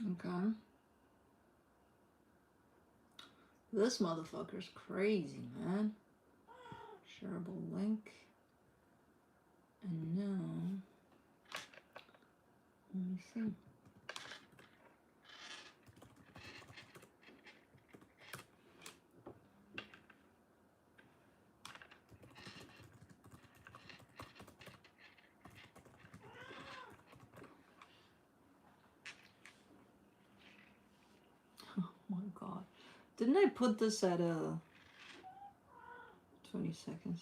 Okay. This motherfucker's crazy, man. Shareable link. And now, let me see. Oh my god. Didn't I put this at 20 seconds?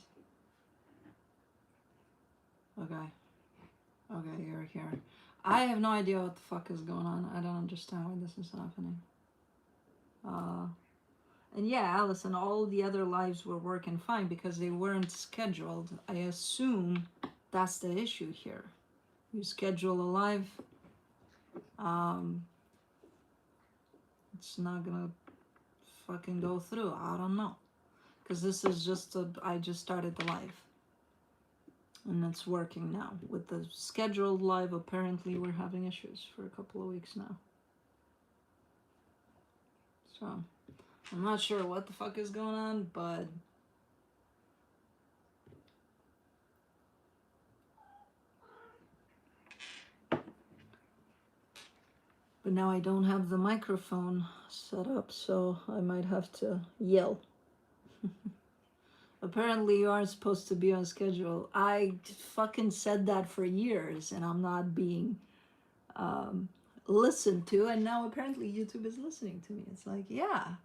Okay. Okay, you're here. I have no idea what the fuck is going on. I don't understand why this is happening. And yeah, Allison, all the other lives were working fine because they weren't scheduled. I assume that's the issue here. You schedule a live, it's not gonna fucking go through. I don't know. Because this is just I just started the live. And it's working now. With the scheduled live, apparently we're having issues for a couple of weeks now. So, I'm not sure what the fuck is going on, but now I don't have the microphone set up, so I might have to yell. Apparently you aren't supposed to be on schedule. I fucking said that for years, and I'm not being listened to, and now apparently YouTube is listening to me. It's like, yeah,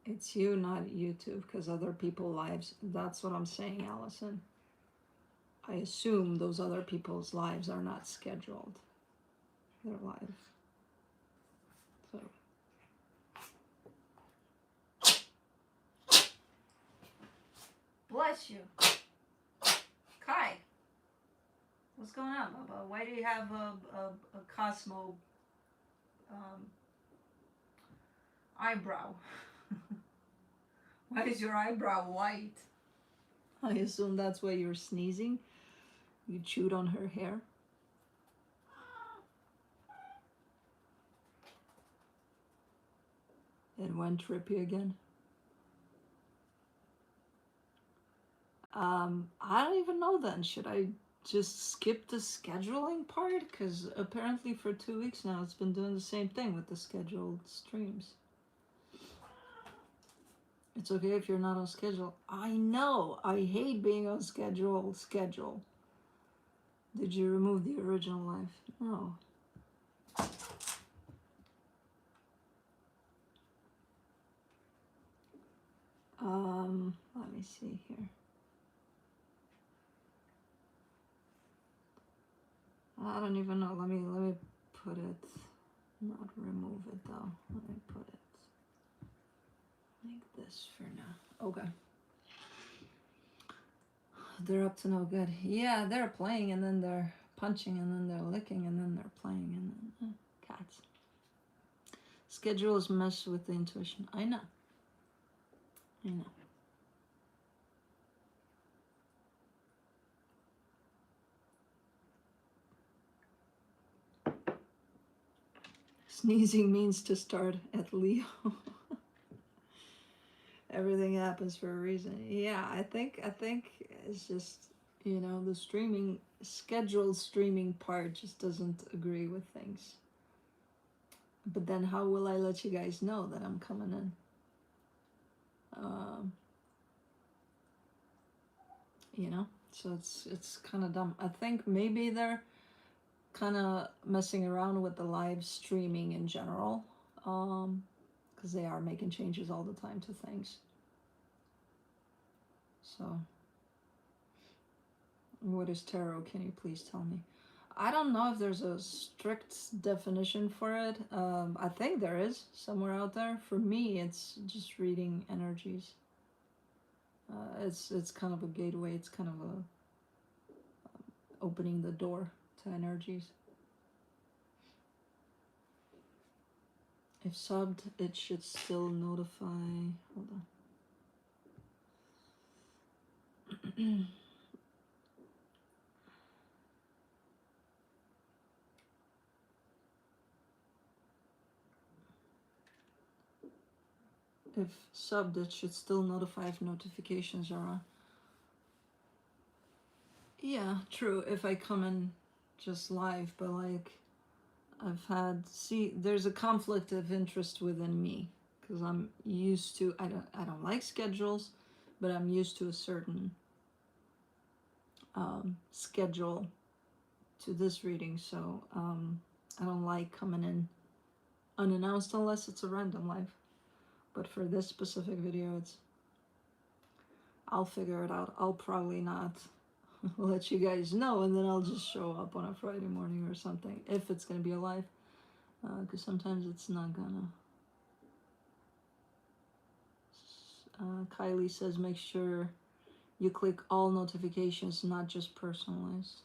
it's you, not YouTube, because other people's lives, that's what I'm saying, Allison. I assume those other people's lives are not scheduled. They're live. So. Bless you. Kai, what's going on, Bubba? Why do you have a Cosmo eyebrow? Why is your eyebrow white? I assume that's why you're sneezing. You chewed on her hair. It went trippy again. I don't even know then. Should I just skip the scheduling part? Because apparently for 2 weeks now it's been doing the same thing with the scheduled streams. It's okay if you're not on schedule. I know. I hate being on schedule. Did you remove the original life? No. Let me see here. I don't even know. Let me put it. Not remove it though. Let me put it like this for now. Okay. They're up to no good. Yeah, they're playing and then they're punching and then they're licking and then they're playing and then cats. Schedules mess with the intuition. I know. I know. Sneezing means to start at Leo. Everything happens for a reason. Yeah, I think it's just, you know, the streaming, scheduled streaming part just doesn't agree with things. But then how will I let you guys know that I'm coming in? You know, so it's kind of dumb. I think maybe they're kind of messing around with the live streaming in general, because they are making changes all the time to things. So, what is tarot? Can you please tell me? I don't know if there's a strict definition for it. I think there is somewhere out there. For me, it's just reading energies. It's kind of a gateway. It's kind of a opening the door to energies. If subbed, it should still notify. Hold on. if subbed, it should still notify if notifications are on. Yeah, true, if I come in just live, but like I've had, see, there's a conflict of interest within me because I'm used to, I don't like schedules, but I'm used to a certain schedule to this reading, so I don't like coming in unannounced unless it's a random live. But for this specific video, I'll figure it out. I'll probably not let you guys know, and then I'll just show up on a Friday morning or something if it's gonna be a live, because sometimes it's not gonna. Kylie says make sure you click all notifications, not just personalized.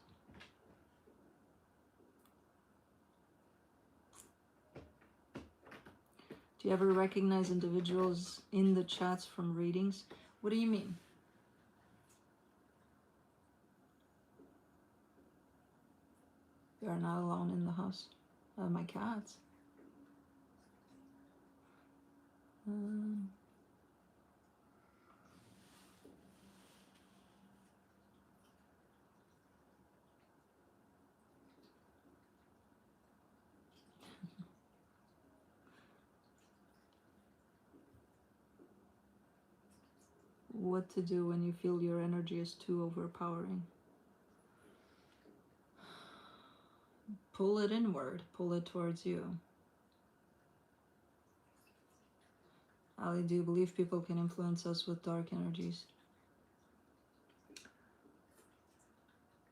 Do you ever recognize individuals in the chats from readings? What do you mean? You are not alone in the house. My cats. What to do when you feel your energy is too overpowering? Pull it inward, pull it towards you. Ali, do you believe people can influence us with dark energies?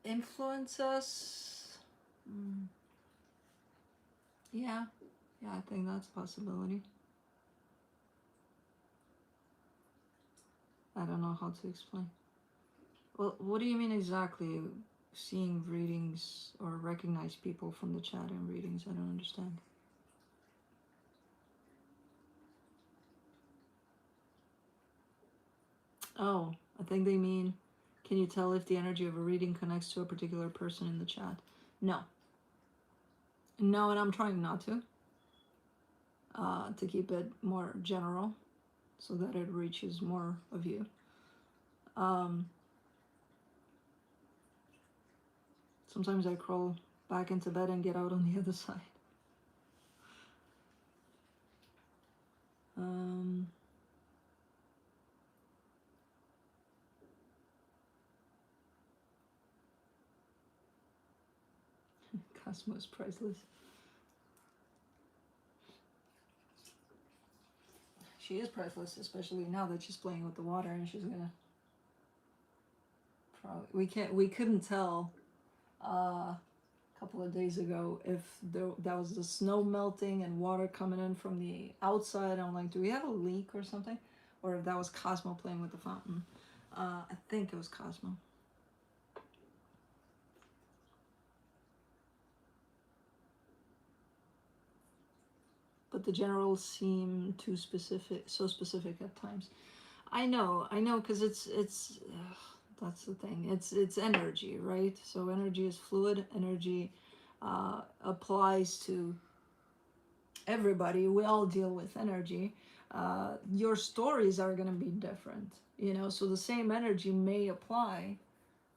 Influence us? Yeah, I think that's a possibility. I don't know how to explain. Well, what do you mean exactly? Seeing readings or recognize people from the chat in readings? I don't understand. Oh, I think they mean, can you tell if the energy of a reading connects to a particular person in the chat? No. No, and I'm trying not to keep it more general so that it reaches more of you. Sometimes I crawl back into bed and get out on the other side. Cosmo is priceless. She is priceless, especially now that she's playing with the water, and she's gonna probably, we couldn't tell a couple of days ago if that was the snow melting and water coming in from the outside. I'm like, do we have a leak or something? Or if that was Cosmo playing with the fountain. I think it was Cosmo. But the generals seem too specific, so specific at times. I know, because it's that's the thing. It's energy, right? So energy is fluid. Energy applies to everybody. We all deal with energy. Your stories are going to be different, you know. So the same energy may apply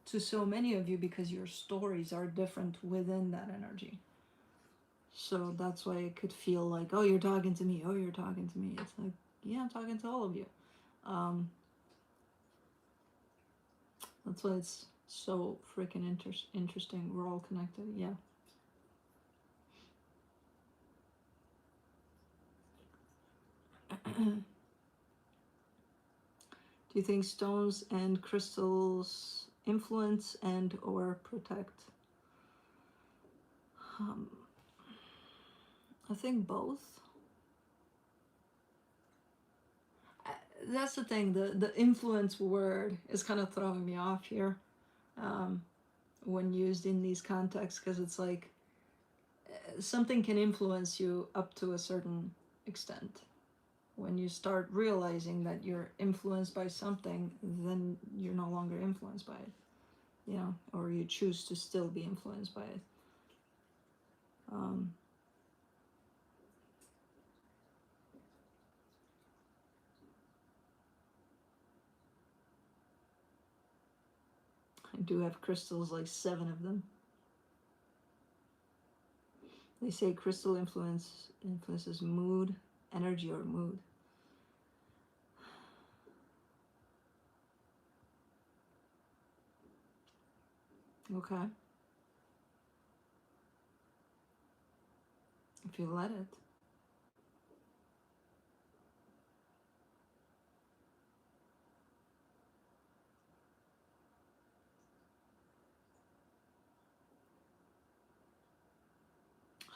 to so many of you because your stories are different within that energy. So that's why it could feel like, oh, you're talking to me. Oh, you're talking to me. It's like, yeah, I'm talking to all of you. That's why it's so freaking interesting. We're all connected. Yeah. Do you think stones and crystals influence and or protect? I think both. That's the thing. The influence word is kind of throwing me off here when used in these contexts, because it's like something can influence you up to a certain extent. When you start realizing that you're influenced by something, then you're no longer influenced by it, you know, or you choose to still be influenced by it. I do have crystals, like 7 of them. They say crystal influences mood, energy, or mood. Okay. If you let it.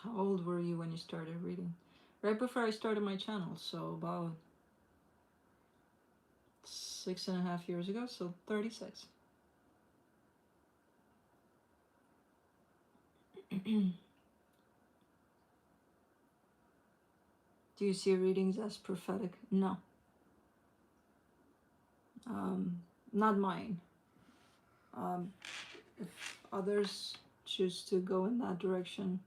How old were you when you started reading? Right before I started my channel, so about 6.5 years ago, so 36. Do you see readings as prophetic? No. Not mine. If others choose to go in that direction,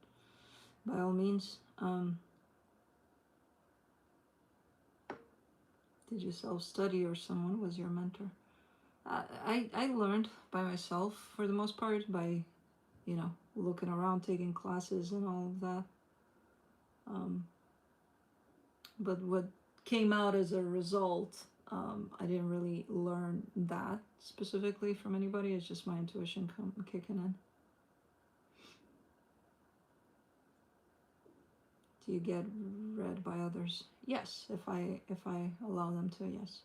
by all means. Did you self-study or someone was your mentor? I learned by myself for the most part, by, you know, looking around, taking classes and all of that. But what came out as a result, I didn't really learn that specifically from anybody. It's just my intuition kicking in. Do you get read by others? Yes, if I allow them to, yes.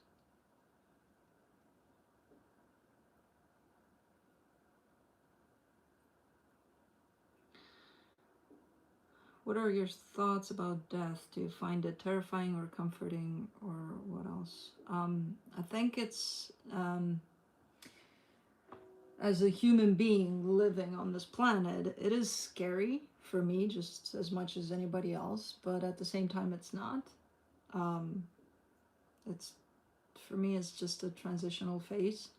What are your thoughts about death? Do you find it terrifying or comforting, or what else? I think it's, as a human being living on this planet, it is scary for me just as much as anybody else, but at the same time it's not. It's, for me, it's just a transitional phase,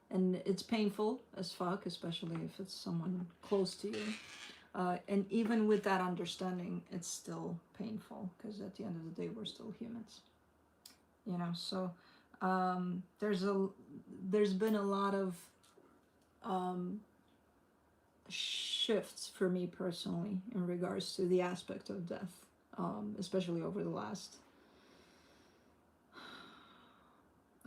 and it's painful as fuck, especially if it's someone close to you. And even with that understanding, it's still painful, because at the end of the day, we're still humans, you know. So there's been a lot of shifts for me personally in regards to the aspect of death, especially over the last,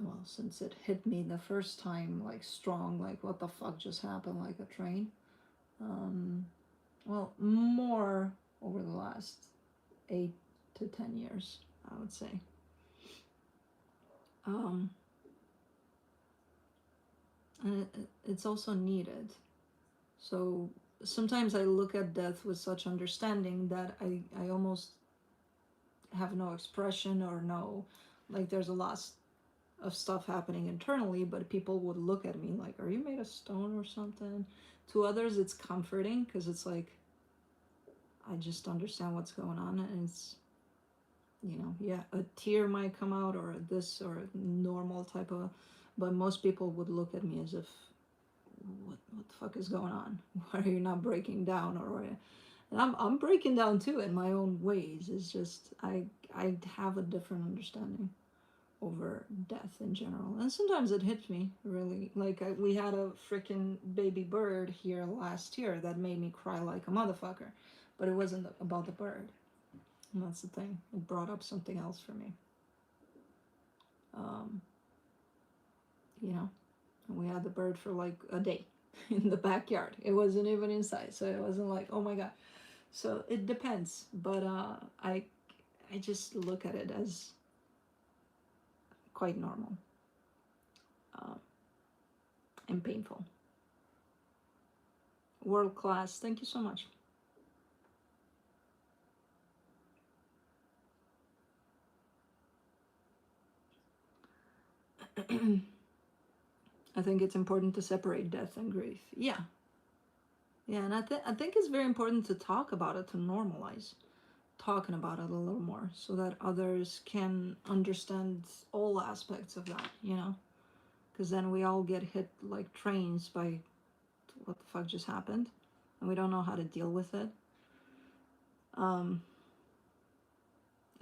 well, since it hit me the first time, like strong, like what the fuck just happened, like a train. Well, more over the last 8 to 10 years, I would say. And it's also needed. So sometimes I look at death with such understanding that I almost have no expression, or no, like there's a lot of stuff happening internally, but people would look at me like, are you made of stone or something? To others, it's comforting, because it's like, I just understand what's going on, and it's, you know, yeah, a tear might come out, or this, or a normal type of, but most people would look at me as if, what the fuck is going on? Why are you not breaking down? Or, and I'm breaking down too in my own ways. It's just I have a different understanding over death in general, and sometimes it hits me really. Like we had a freaking baby bird here last year that made me cry like a motherfucker, but it wasn't about the bird. And that's the thing. It brought up something else for me. You know, and we had the bird for like a day in the backyard. It wasn't even inside, so it wasn't like, oh my god. So it depends, but I just look at it as quite normal, and painful. World class. Thank you so much. I think it's important to separate death and grief. Yeah. Yeah, and I think it's very important to talk about it, to normalize talking about it a little more, so that others can understand all aspects of that, you know? Because then we all get hit like trains by what the fuck just happened, and we don't know how to deal with it.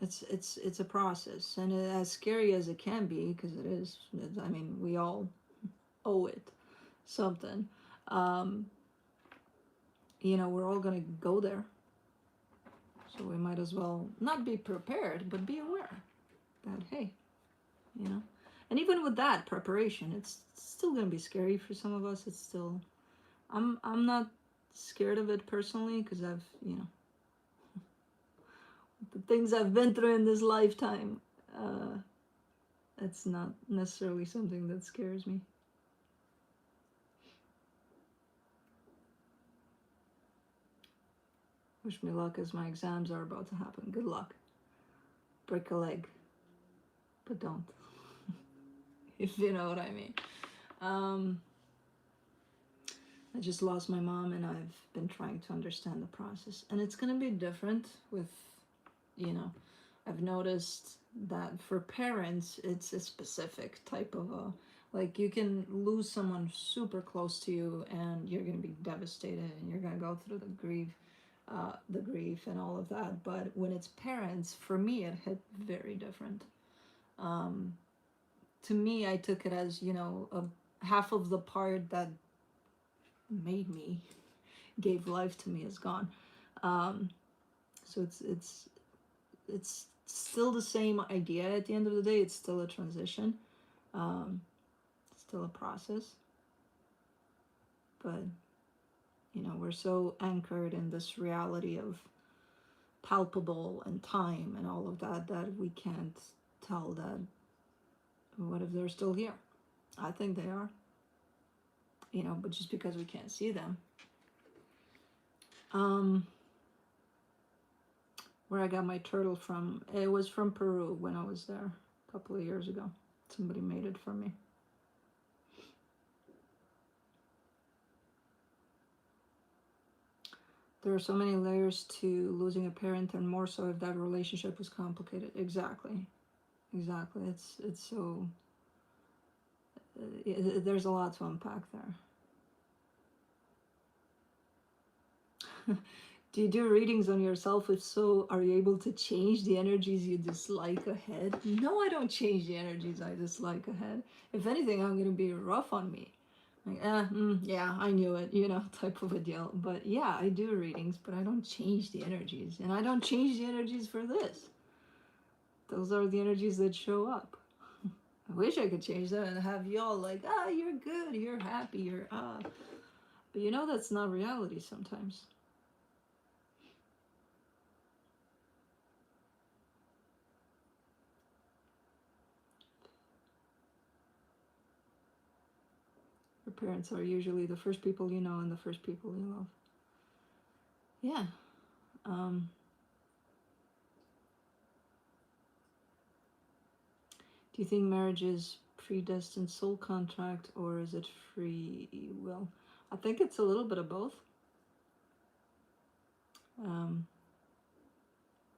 It's a process, and as scary as it can be, because it is. I mean, we all owe it something. Um, you know, we're all gonna go there. So we might as well not be prepared, but be aware that, hey, you know. And even with that preparation, it's still gonna be scary for some of us. It's still, I'm not scared of it personally because I've, you know, the things I've been through in this lifetime. It's not necessarily something that scares me. Wish me luck as my exams are about to happen. Good luck. Break a leg, but don't. If you know what I mean. I just lost my mom and I've been trying to understand the process. And it's going to be different with, you know, I've noticed that for parents, it's a specific type of a, like you can lose someone super close to you and you're going to be devastated and you're going to go through the grief and all of that. But when it's parents, for me, it hit very different. To me, I took it as, you know, half of the part that made me, gave life to me, is gone. So it's still the same idea at the end of the day. It's still a transition, still a process. But you know, we're so anchored in this reality of palpable and time and all of that that we can't tell that what if they're still here. I think they are, you know, but just because we can't see them. Where I got my turtle from, it was from Peru when I was there a couple of years ago. Somebody made it for me. There are so many layers to losing a parent, and more so if that relationship was complicated. Exactly. It's so, there's a lot to unpack there. Do you do readings on yourself? If so, are you able to change the energies you dislike ahead? No, I don't change the energies I dislike ahead. If anything, I'm going to be rough on me. Like, yeah, I knew it, you know, type of a deal. But yeah, I do readings, but I don't change the energies. And I don't change the energies for this. Those are the energies that show up. I wish I could change them and have y'all like, you're good, you're happy, you're, But you know, that's not reality sometimes. Your parents are usually the first people you know and the first people you love. Yeah. Do you think marriage is predestined soul contract or is it free will? I think it's a little bit of both.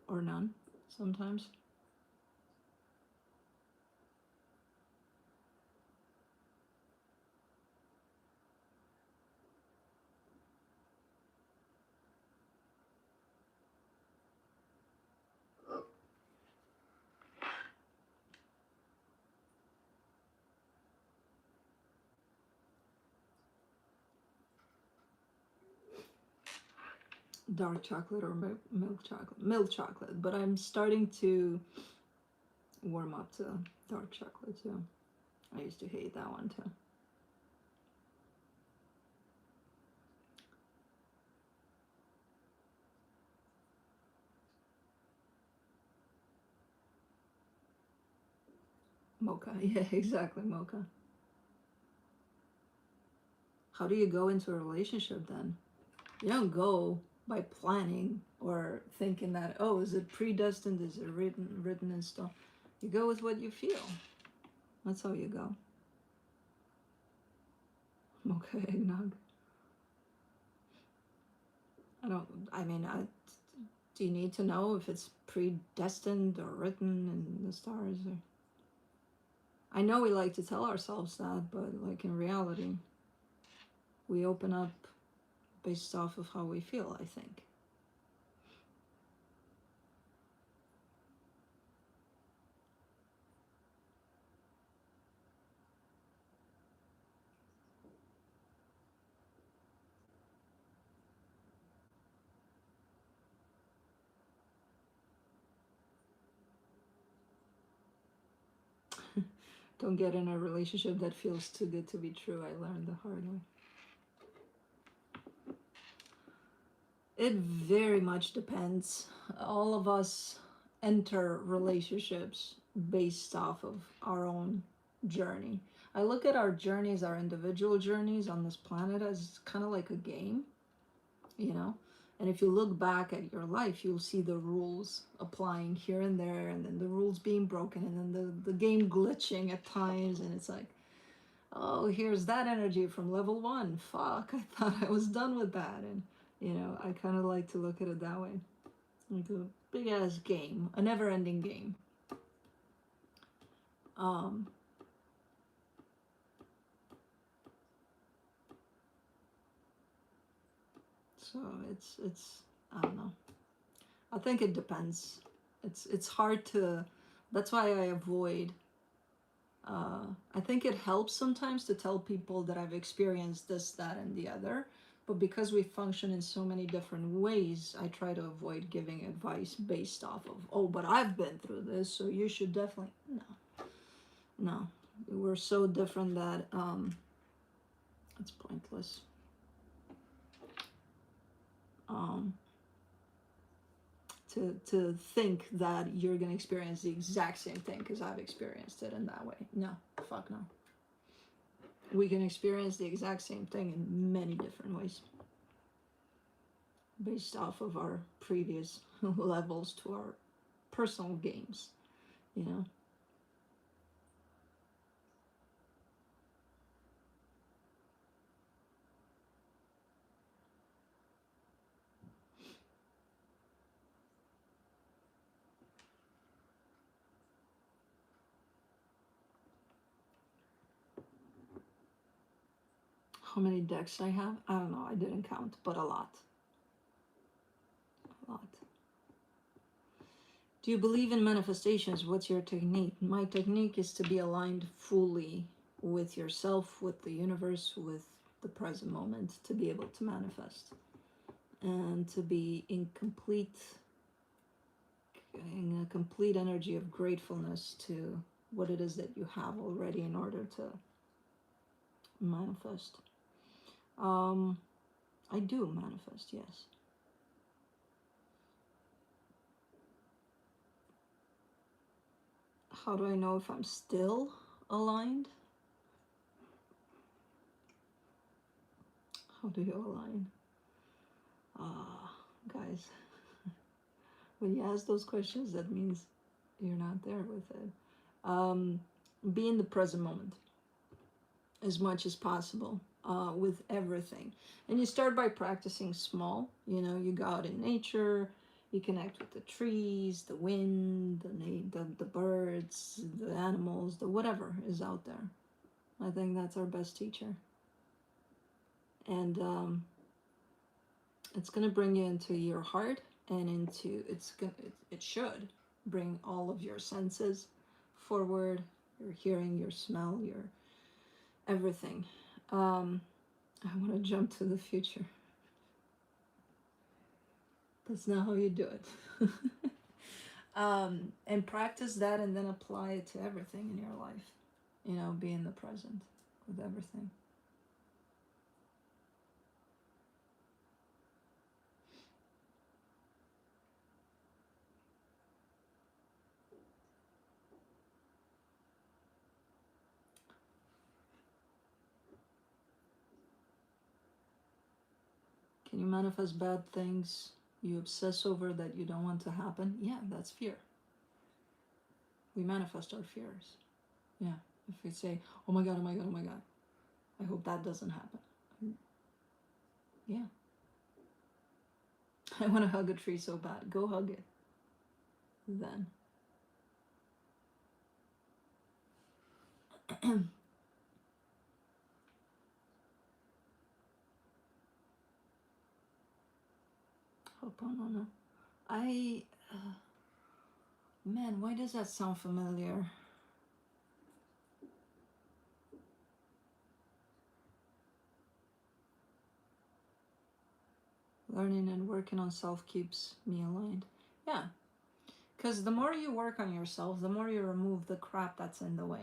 Or none, sometimes. Dark chocolate or milk chocolate? Milk chocolate, but I'm starting to warm up to dark chocolate too. I used to hate that one too. Mocha, yeah, exactly, mocha. How do you go into a relationship then? You don't go by planning or thinking that, oh, is it predestined? Is it written in stone? You go with what you feel. That's how you go. Mocha eggnog. Do you need to know if it's predestined or written in the stars? Or I know we like to tell ourselves that, but like in reality, we open up based off of how we feel, I think. Don't get in a relationship that feels too good to be true. I learned the hard way. It very much depends. All of us enter relationships based off of our own journey. I look at our journeys, our individual journeys on this planet, as kind of like a game, you know? And if you look back at your life, you'll see the rules applying here and there, and then the rules being broken, and then the game glitching at times. And it's like, oh, here's that energy from level 1. Fuck, I thought I was done with that. And, you know, I kind of like to look at it that way. Like a big ass game, a never ending game. So it's I don't know. I think it depends. It's hard to. That's why I avoid. I think it helps sometimes to tell people that I've experienced this, that, and the other. But because we function in so many different ways, I try to avoid giving advice based off of, oh, but I've been through this, so you should definitely. No. We're so different that it's pointless. To think that you're going to experience the exact same thing because I've experienced it in that way. No, fuck no. We can experience the exact same thing in many different ways based off of our previous levels to our personal games, you know. How many decks I have? I don't know. I didn't count, but a lot. A lot. Do you believe in manifestations? What's your technique? My technique is to be aligned fully with yourself, with the universe, with the present moment, to be able to manifest and to be in a complete energy of gratefulness to what it is that you have already in order to manifest. I do manifest, yes. How do I know if I'm still aligned? How do you align? Guys, when you ask those questions, that means you're not there with it. Be in the present moment as much as possible with everything. And you start by practicing small. You know, you go out in nature, you connect with the trees, the wind, the birds, the animals, the whatever is out there. I think that's our best teacher. And it's going to bring you into your heart and into, it should bring all of your senses forward, your hearing, your smell, your everything. I want to jump to the future. That's not how you do it. And practice that and then apply it to everything in your life. You know, be in the present with everything. Can you manifest bad things you obsess over that you don't want to happen? Yeah, that's fear. We manifest our fears. Yeah. If we say, oh my God, oh my God, oh my God, I hope that doesn't happen. Yeah. I want to hug a tree so bad. Go hug it. Then. Ho'oponopono. Man, why does that sound familiar? Learning and working on self keeps me aligned. Yeah. Because the more you work on yourself, the more you remove the crap that's in the way.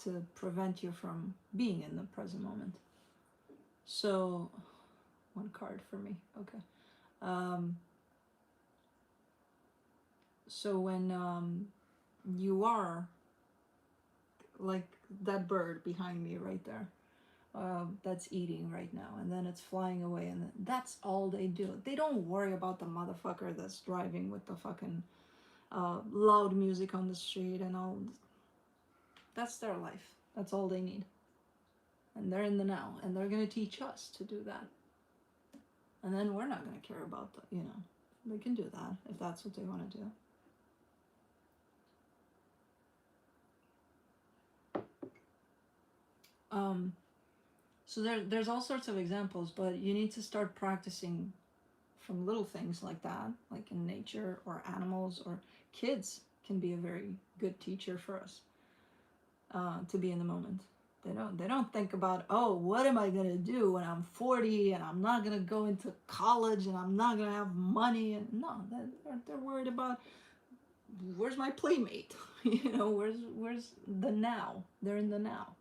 to prevent you from being in the present moment. So, one card for me, okay. So when you are like that bird behind me right there, that's eating right now, and then it's flying away, and that's all they do. They don't worry about the motherfucker that's driving with the fucking loud music on the street and all. That's their life. That's all they need. And they're in the now, and they're going to teach us to do that. And then we're not going to care about the, you know, they can do that if that's what they want to do. So there's all sorts of examples, but you need to start practicing from little things like that, like in nature or animals, or kids can be a very good teacher for us, to be in the moment. They don't think about, oh, what am I gonna do when I'm 40 and I'm not gonna go into college and I'm not gonna have money, and no, they're worried about, where's my playmate? You know, where's the now? They're in the now.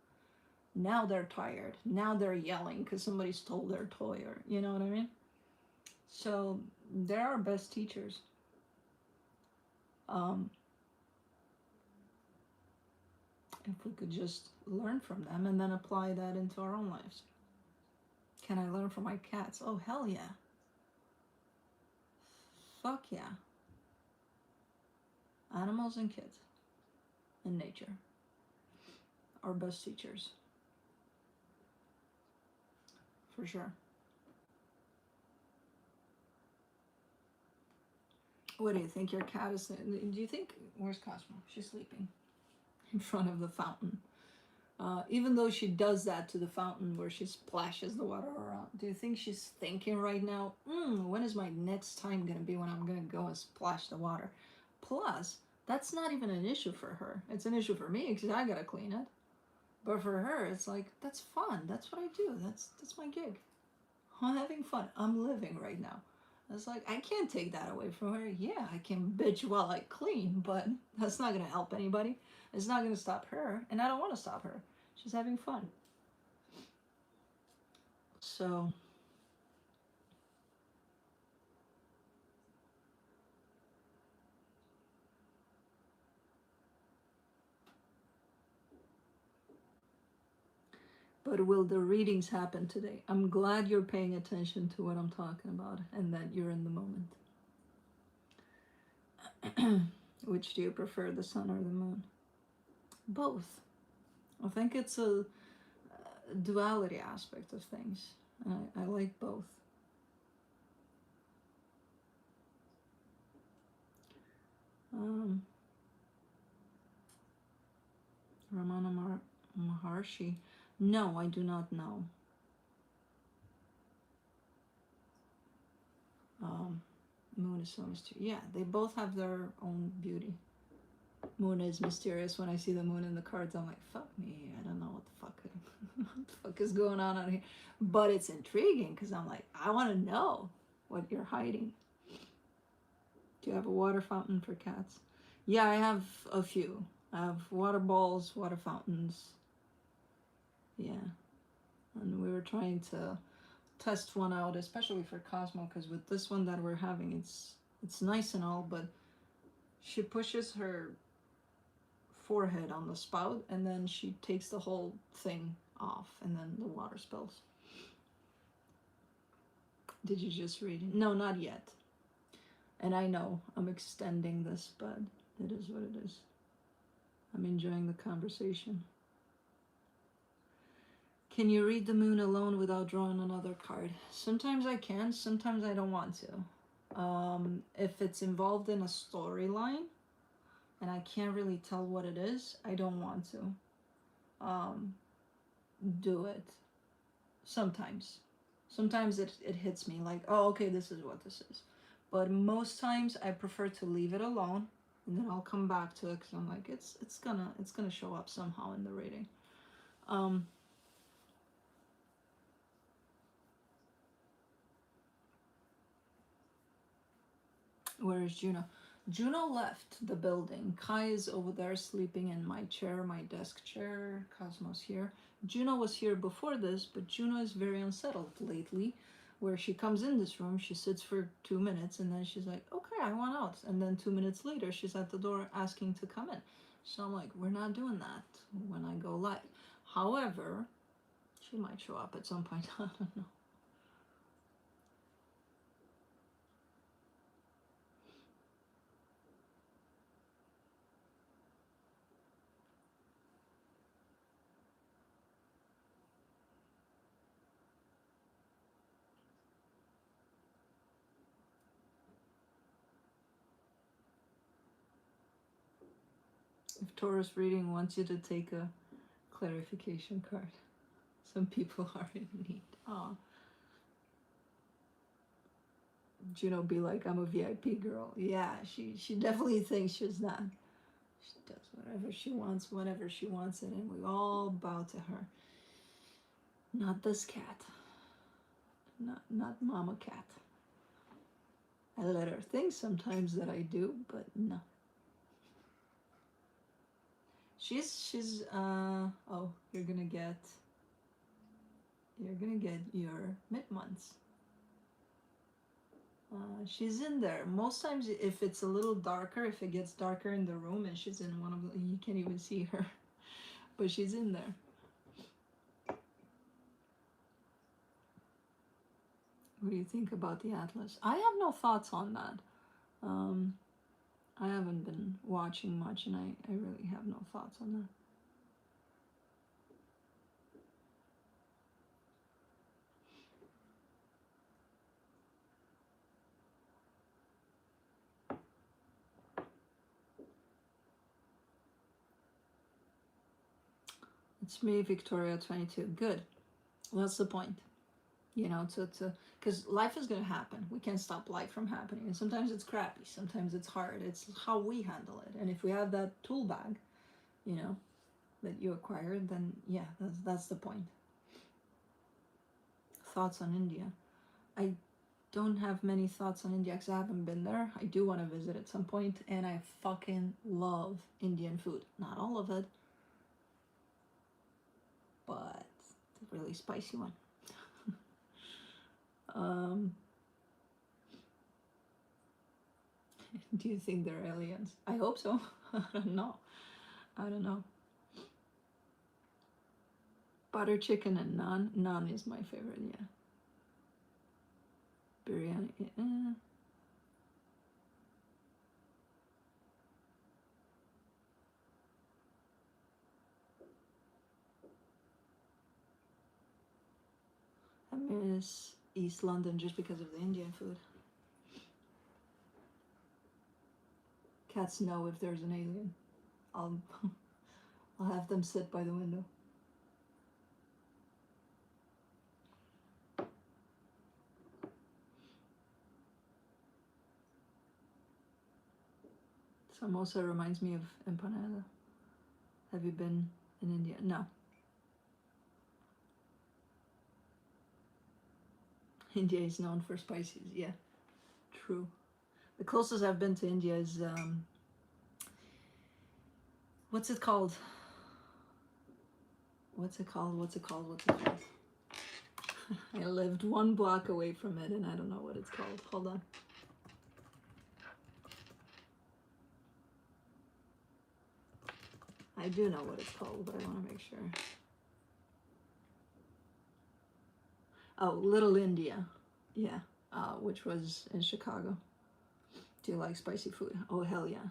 Now they're tired. Now they're yelling because somebody stole their toy, or you know what I mean? So they're our best teachers. If we could just learn from them and then apply that into our own lives. Can I learn from my cats? Oh, hell yeah. Fuck yeah. Animals and kids and nature, our best teachers. For sure. What do you think your cat is? Do you think, where's Cosmo? She's sleeping in front of the fountain. Even though she does that to the fountain where she splashes the water around, do you think she's thinking right now, when is my next time going to be when I'm going to go and splash the water? Plus, that's not even an issue for her. It's an issue for me because I got to clean it. But for her, it's like, that's fun. That's what I do. That's my gig. I'm having fun. I'm living right now. It's like, I can't take that away from her. Yeah, I can bitch while I clean, but that's not going to help anybody. It's not going to stop her, and I don't want to stop her. She's having fun. So, but will the readings happen today? I'm glad you're paying attention to what I'm talking about and that you're in the moment. Which do you prefer, the sun or the moon? Both. I think it's a duality aspect of things. I like both. Ramana Maharshi. No, I do not know. Moon is so mysterious. Yeah, they both have their own beauty. Moon is mysterious. When I see the moon in the cards, I'm like, fuck me. I don't know what the fuck is going on out here. But it's intriguing because I'm like, I want to know what you're hiding. Do you have a water fountain for cats? Yeah, I have a few. I have water balls, water fountains. Yeah. And we were trying to test one out, especially for Cosmo, because with this one that we're having, it's nice and all, but she pushes her forehead on the spout and then she takes the whole thing off and then the water spills. Did you just read it? No, not yet. And I know I'm extending this, but it is what it is. I'm enjoying the conversation. Can you read the moon alone without drawing another card? Sometimes I can, sometimes I don't want to. If it's involved in a storyline and I can't really tell what it is, I don't want to do it. Sometimes. Sometimes it hits me like, oh, okay, this is what this is. But most times I prefer to leave it alone, and then I'll come back to it because I'm like, it's gonna show up somehow in the reading. Where is Juno? Juno left the building. Kai is over there sleeping in my chair, my desk chair. Cosmos here. Juno was here before this, but Juno is very unsettled lately, where she comes in this room, she sits for 2 minutes, and then she's like, okay, I want out. And then 2 minutes later, she's at the door asking to come in. So I'm like, we're not doing that when I go live. However, she might show up at some point. I don't know. If Taurus reading wants you to take a clarification card, some people are in need. Oh, Juno be like, I'm a VIP girl. Yeah, she definitely thinks she's not. She does whatever she wants, whenever she wants it, and we all bow to her. Not this cat. Not Mama Cat. I let her think sometimes that I do, but no. She's oh, you're gonna get your mid-months. She's in there. Most times if it's a little darker, if it gets darker in the room and she's in one of the, you can't even see her, but she's in there. What do you think about the Atlas? I have no thoughts on that. I haven't been watching much, and I really have no thoughts on that. It's me, Victoria 22. Good. Well, that's the point. You know, because life is going to happen. We can't stop life from happening. And sometimes it's crappy. Sometimes it's hard. It's how we handle it. And if we have that tool bag, you know, that you acquired, then yeah, that's the point. Thoughts on India? I don't have many thoughts on India because I haven't been there. I do want to visit at some point, and I fucking love Indian food. Not all of it, but the really spicy one. Do you think they're aliens? I hope so. I don't know. I don't know. Butter chicken and naan. Naan is my favorite, yeah. Biryani. I miss East London just because of the Indian food. Cats know if there's an alien. I'll have them sit by the window. Samosa reminds me of empanada. Have you been in India? No. India is known for spices, yeah. True. The closest I've been to India is, what's it called? I lived 1 block away from it and I don't know what it's called. Hold on. I do know what it's called, but I want to make sure. Oh, Little India. Yeah, which was in Chicago. Do you like spicy food? Oh, hell yeah.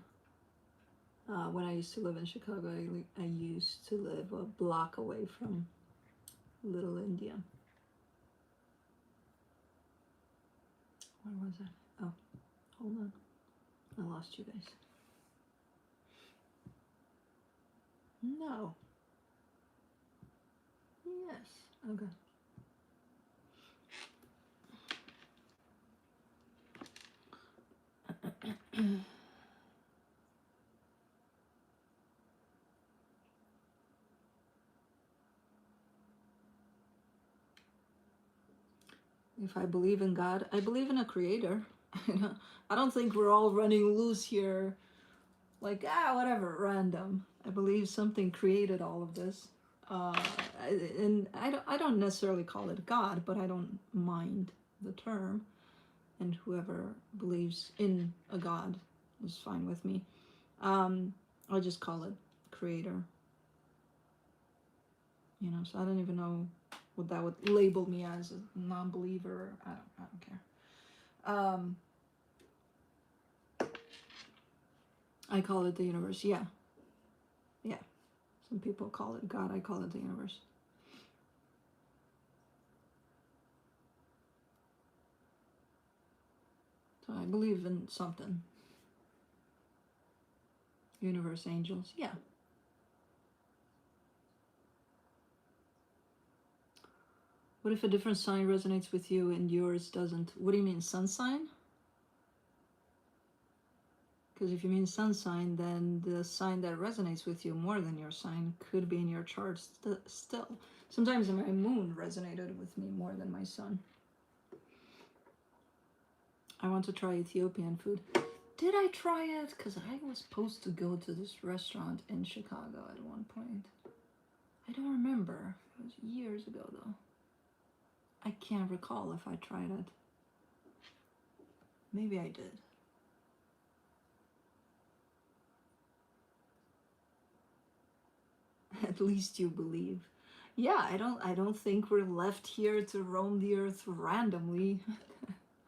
When I used to live in Chicago, I used to live a block away from Little India. Where was I? Oh, hold on. I lost you guys. No. Yes. Okay. If I believe in God, I believe in a creator. I don't think we're all running loose here, like, whatever, random. I believe something created all of this. Uh, and I don't necessarily call it God, but I don't mind the term. And whoever believes in a God is fine with me. I'll just call it creator. You know, so I don't even know what that would label me as, a non-believer. I don't care. I call it the universe. Yeah. Some people call it God. I call it the universe. So I believe in something. Universe, angels. Yeah. What if a different sign resonates with you and yours doesn't? What do you mean, sun sign? Because if you mean sun sign, then the sign that resonates with you more than your sign could be in your chart still. Sometimes my moon resonated with me more than my sun. I want to try Ethiopian food. Did I try it? Because I was supposed to go to this restaurant in Chicago at one point. I don't remember. It was years ago, though. I can't recall if I tried it. Maybe I did. At least you believe. Yeah, I don't think we're left here to roam the earth randomly.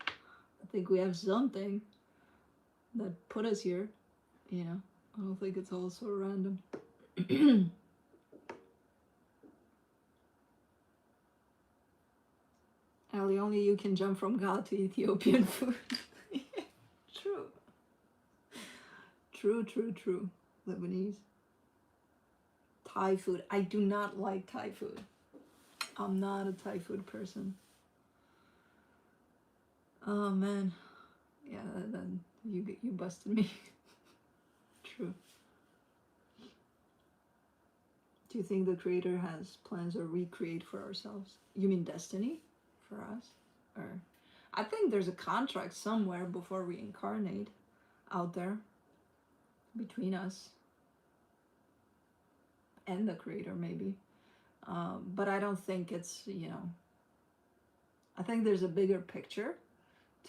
I think we have something that put us here, you know. I don't think it's all so random. Ali, only you can jump from God to Ethiopian food. True. True. Lebanese. Thai food. I do not like Thai food. I'm not a Thai food person. Oh man. Yeah, then you busted me. True. Do you think the creator has plans to recreate for ourselves? You mean destiny for us? Or I think there's a contract somewhere before we incarnate out there between us and the creator, maybe. But I don't think it's, you know, I think there's a bigger picture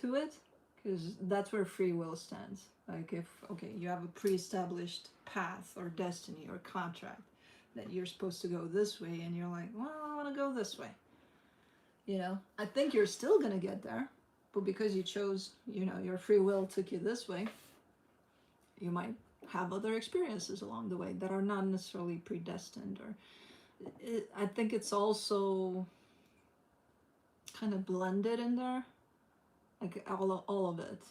to it, because that's where free will stands. Like, if, okay, you have a pre-established path or destiny or contract that you're supposed to go this way, and you're like, well, I want to go this way. You know, I think you're still going to get there, but because you chose, you know, your free will took you this way, you might have other experiences along the way that are not necessarily predestined. Or I think it's also kind of blended in there, like all of it,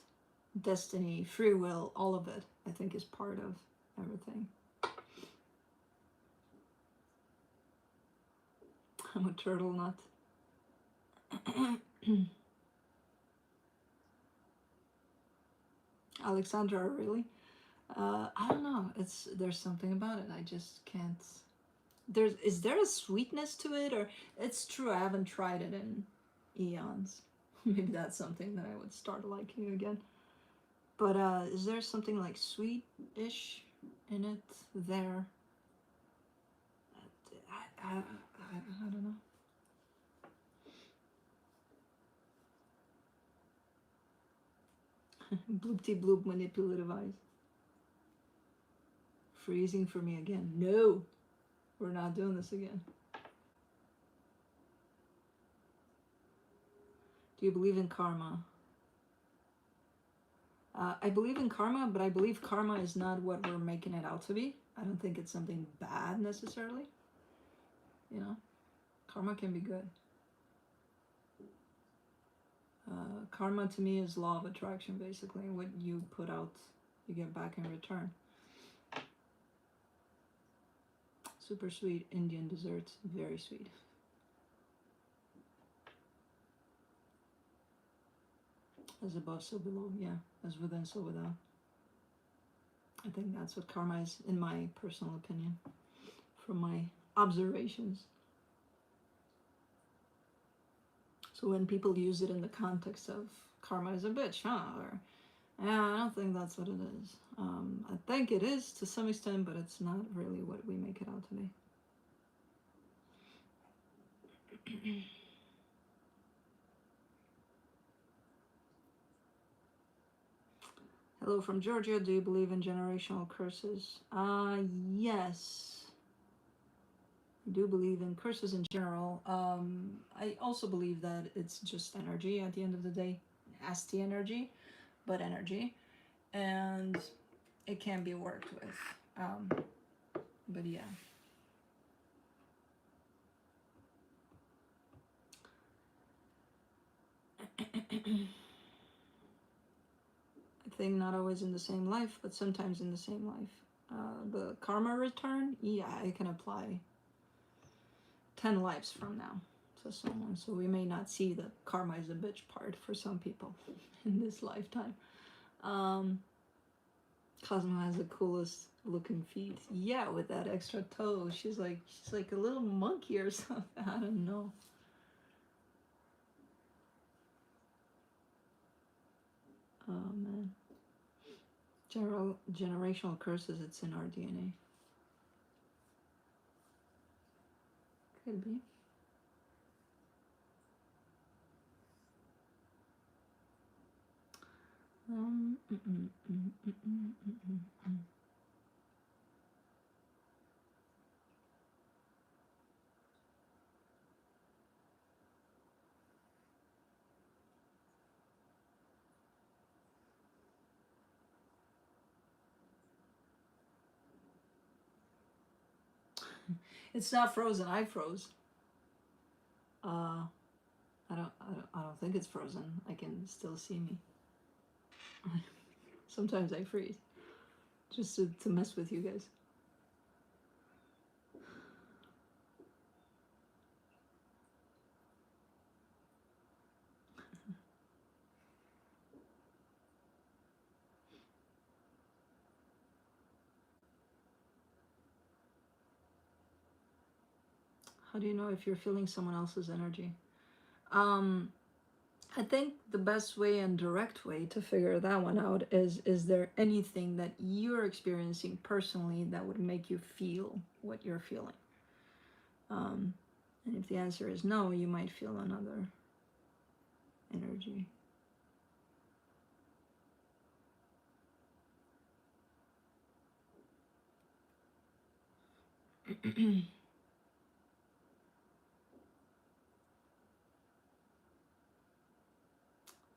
destiny, free will, all of it, I think is part of everything. I'm a turtle nut. Alexandra, really? I don't know. There's something about it. I just can't. Is there a sweetness to it, or it's true? I haven't tried it in eons. Maybe that's something that I would start liking again. But is there something like sweet-ish in it there? I don't know. Bloopty bloop manipulative eyes. Freezing for me again. No, we're not doing this again. Do you believe in karma? I believe in karma, but I believe karma is not what we're making it out to be. I don't think it's something bad necessarily. You know, karma can be good. Karma to me is law of attraction, basically. What you put out, you get back in return. Super sweet Indian desserts, very sweet. As above, so below, yeah. As within, so without. I think that's what karma is, in my personal opinion, from my observations. So when people use it in the context of karma is a bitch, huh? Or, yeah, I don't think that's what it is. I think it is to some extent, but it's not really what we make it out to be. Hello from Georgia. Do you believe in generational curses? Yes. I do believe in curses in general. I also believe that it's just energy at the end of the day. Nasty energy, but energy. And it can be worked with. But yeah. I think not always in the same life, but sometimes in the same life. The karma return, yeah, I can apply 10 lives from now to someone. So we may not see the karma is a bitch part for some people in this lifetime. Cosmo has the coolest looking feet. Yeah, with that extra toe. She's like a little monkey or something. I don't know. Oh man. Generational curses, it's in our DNA. Could be. It's not frozen. I froze. I don't think it's frozen. I can still see me. Sometimes I freeze, just to mess with you guys. How do you know if you're feeling someone else's energy? I think the best way and direct way to figure that one out is there anything that you're experiencing personally that would make you feel what you're feeling? And if the answer is no, you might feel another energy.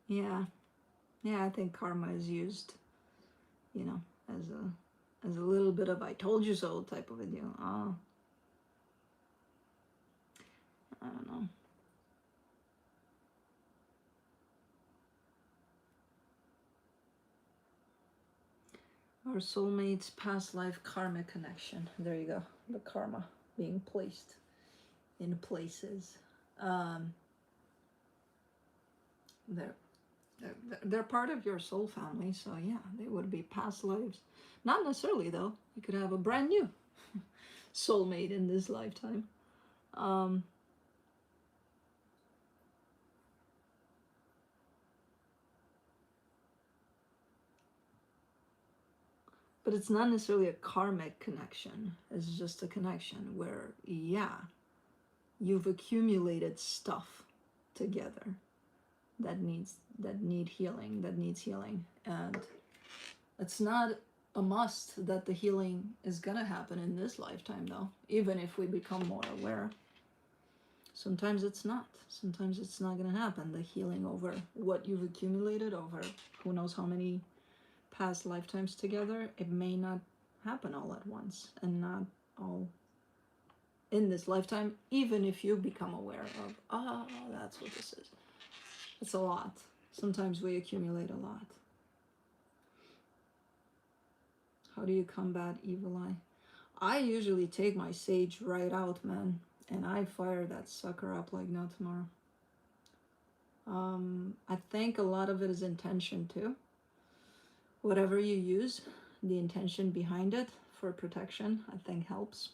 Yeah, I think karma is used, you know, as a little bit of "I told you so" type of a deal. I don't know. Our soulmates, past life, karmic connection. There you go. The karma being placed in places. They're part of your soul family, so yeah, they would be past lives. Not necessarily though. You could have a brand new soulmate in this lifetime. But it's not necessarily a karmic connection. It's just a connection where, yeah, you've accumulated stuff together that needs healing, and it's not a must that the healing is gonna happen in this lifetime though, even if we become more aware. Sometimes it's not. Sometimes it's not gonna happen, the healing over what you've accumulated over who knows how many past lifetimes together. It may not happen all at once, and not all in this lifetime, even if you become aware of, oh, that's what this is. It's a lot. Sometimes we accumulate a lot. How do you combat evil eye? I usually take my sage right out, man, and I fire that sucker up like no tomorrow. I think a lot of it is intention too. Whatever you use, the intention behind it for protection, I think helps.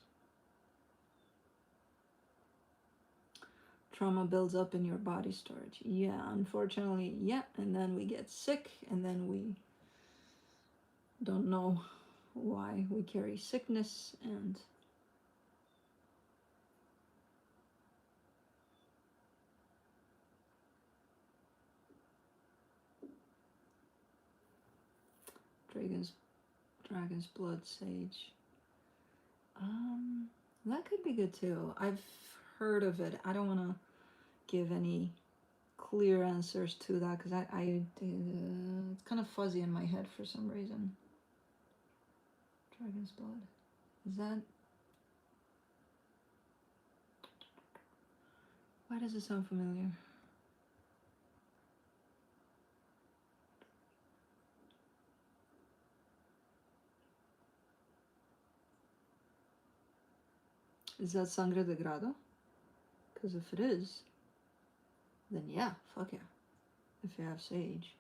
Trauma builds up in your body storage. Yeah, unfortunately, yeah. And then we get sick, and then we don't know why we carry sickness. And dragon's blood sage. That could be good too. I've heard of it. I don't want to give any clear answers to that because it's kind of fuzzy in my head for some reason. Dragon's blood. Is that? Why does it sound familiar? Is that sangre de grado? Because if it is, then yeah, fuck yeah. If you have sage.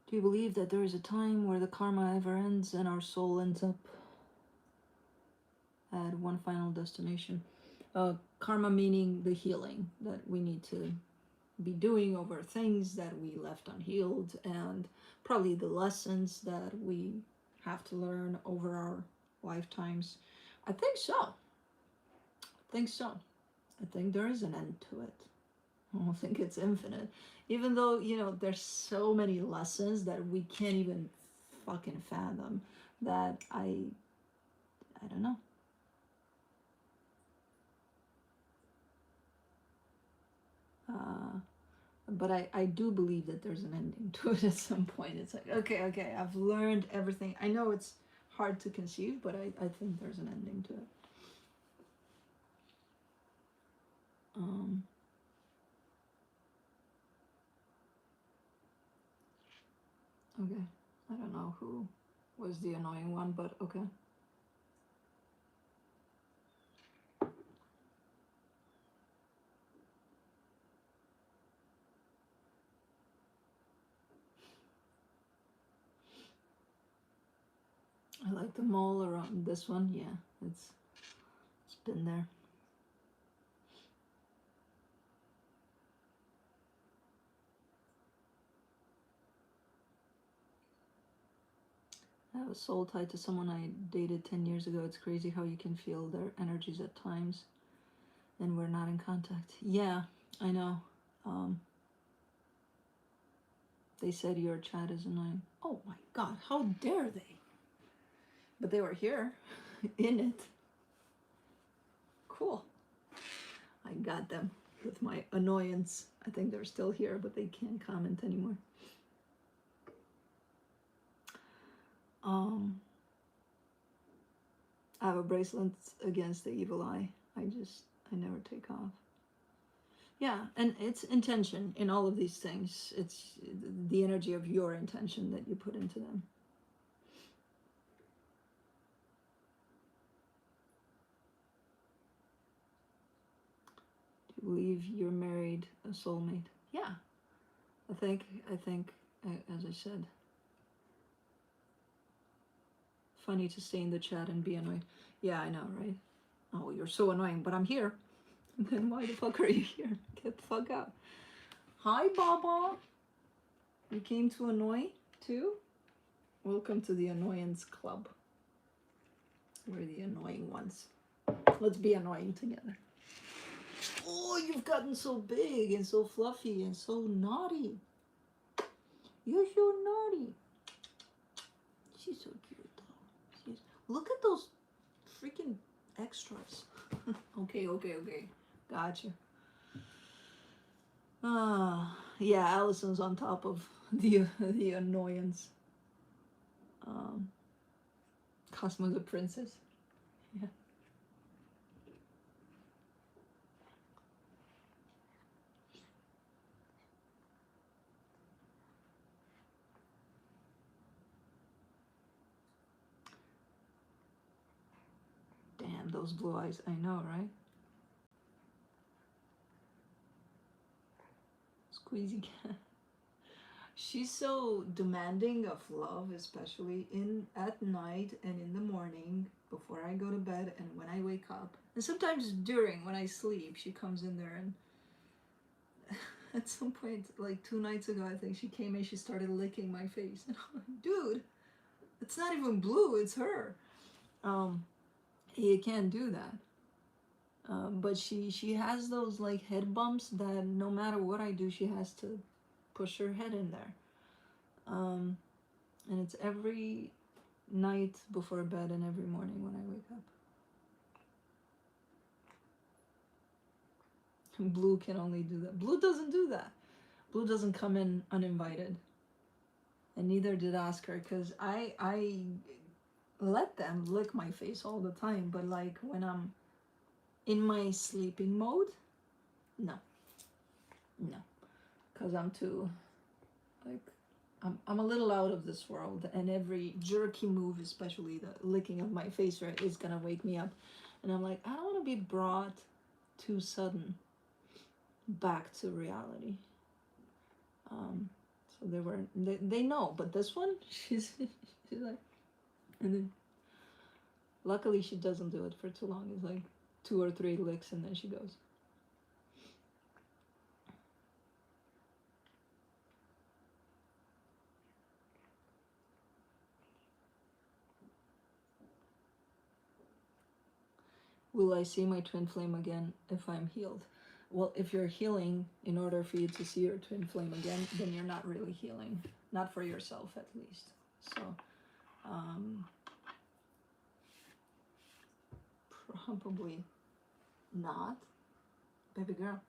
Do you believe that there is a time where the karma ever ends and our soul ends up at one final destination? Karma meaning the healing that we need to be doing over things that we left unhealed, and probably the lessons that we have to learn over our lifetimes. I think so. I think so. I think there is an end to it. I don't think it's infinite. Even though, you know, there's so many lessons that we can't even fucking fathom, that I don't know. But I do believe that there's an ending to it at some point. It's like, okay, I've learned everything. I know it's hard to conceive, but I think there's an ending to it. Okay, I don't know who was the annoying one, but okay. I like the mole around this one. Yeah, it's been there. I have a soul tied to someone I dated 10 years ago. It's crazy how you can feel their energies at times and we're not in contact. Yeah, I know. They said your chat is annoying. Oh my god, how dare they? But they were here, in it. Cool. I got them with my annoyance. I think they're still here, but they can't comment anymore. I have a bracelet against the evil eye. I never take off. Yeah, and it's intention in all of these things. It's the energy of your intention that you put into them. Do you believe you're married a soulmate? Yeah, I think, as I said, funny to stay in the chat and be annoyed. Yeah, I know, right? Oh, you're so annoying, but I'm here. Then why the fuck are you here? Get the fuck out. Hi, Baba. You came to annoy too? Welcome to the annoyance club. We're the annoying ones. Let's be annoying together. Oh, you've gotten so big and so fluffy and so naughty. You're so naughty. She's so cute though. Look at those freaking extras. Okay. Gotcha. Yeah, Allison's on top of the annoyance. Cosmo the princess. Yeah. Damn, those blue eyes. I know, right? Squeezy cat. She's so demanding of love, especially in at night and in the morning before I go to bed and when I wake up. And sometimes during when I sleep, she comes in there and at some point, like 2 nights ago, I think she came in, she started licking my face. And I'm like, dude, it's not even blue, it's her. You can't do that. But she has those like head bumps that no matter what I do, she has to push her head in there. And it's every night before bed and every morning when I wake up. And Blue can only do that. Blue doesn't do that. Blue doesn't come in uninvited. And neither did Oscar, because I let them lick my face all the time, but like when I'm in my sleeping mode, no, because I'm too, like, I'm a little out of this world, and every jerky move, especially the licking of my face, right, is gonna wake me up, and I'm like, I don't want to be brought too sudden back to reality. So they know, but this one, she's like, and then luckily she doesn't do it for too long. It's like 2 or 3 licks and then she goes. Will I see my twin flame again if I'm healed? Well, if you're healing, in order for you to see your twin flame again, then you're not really healing. Not for yourself, at least. So, probably not. Baby girl.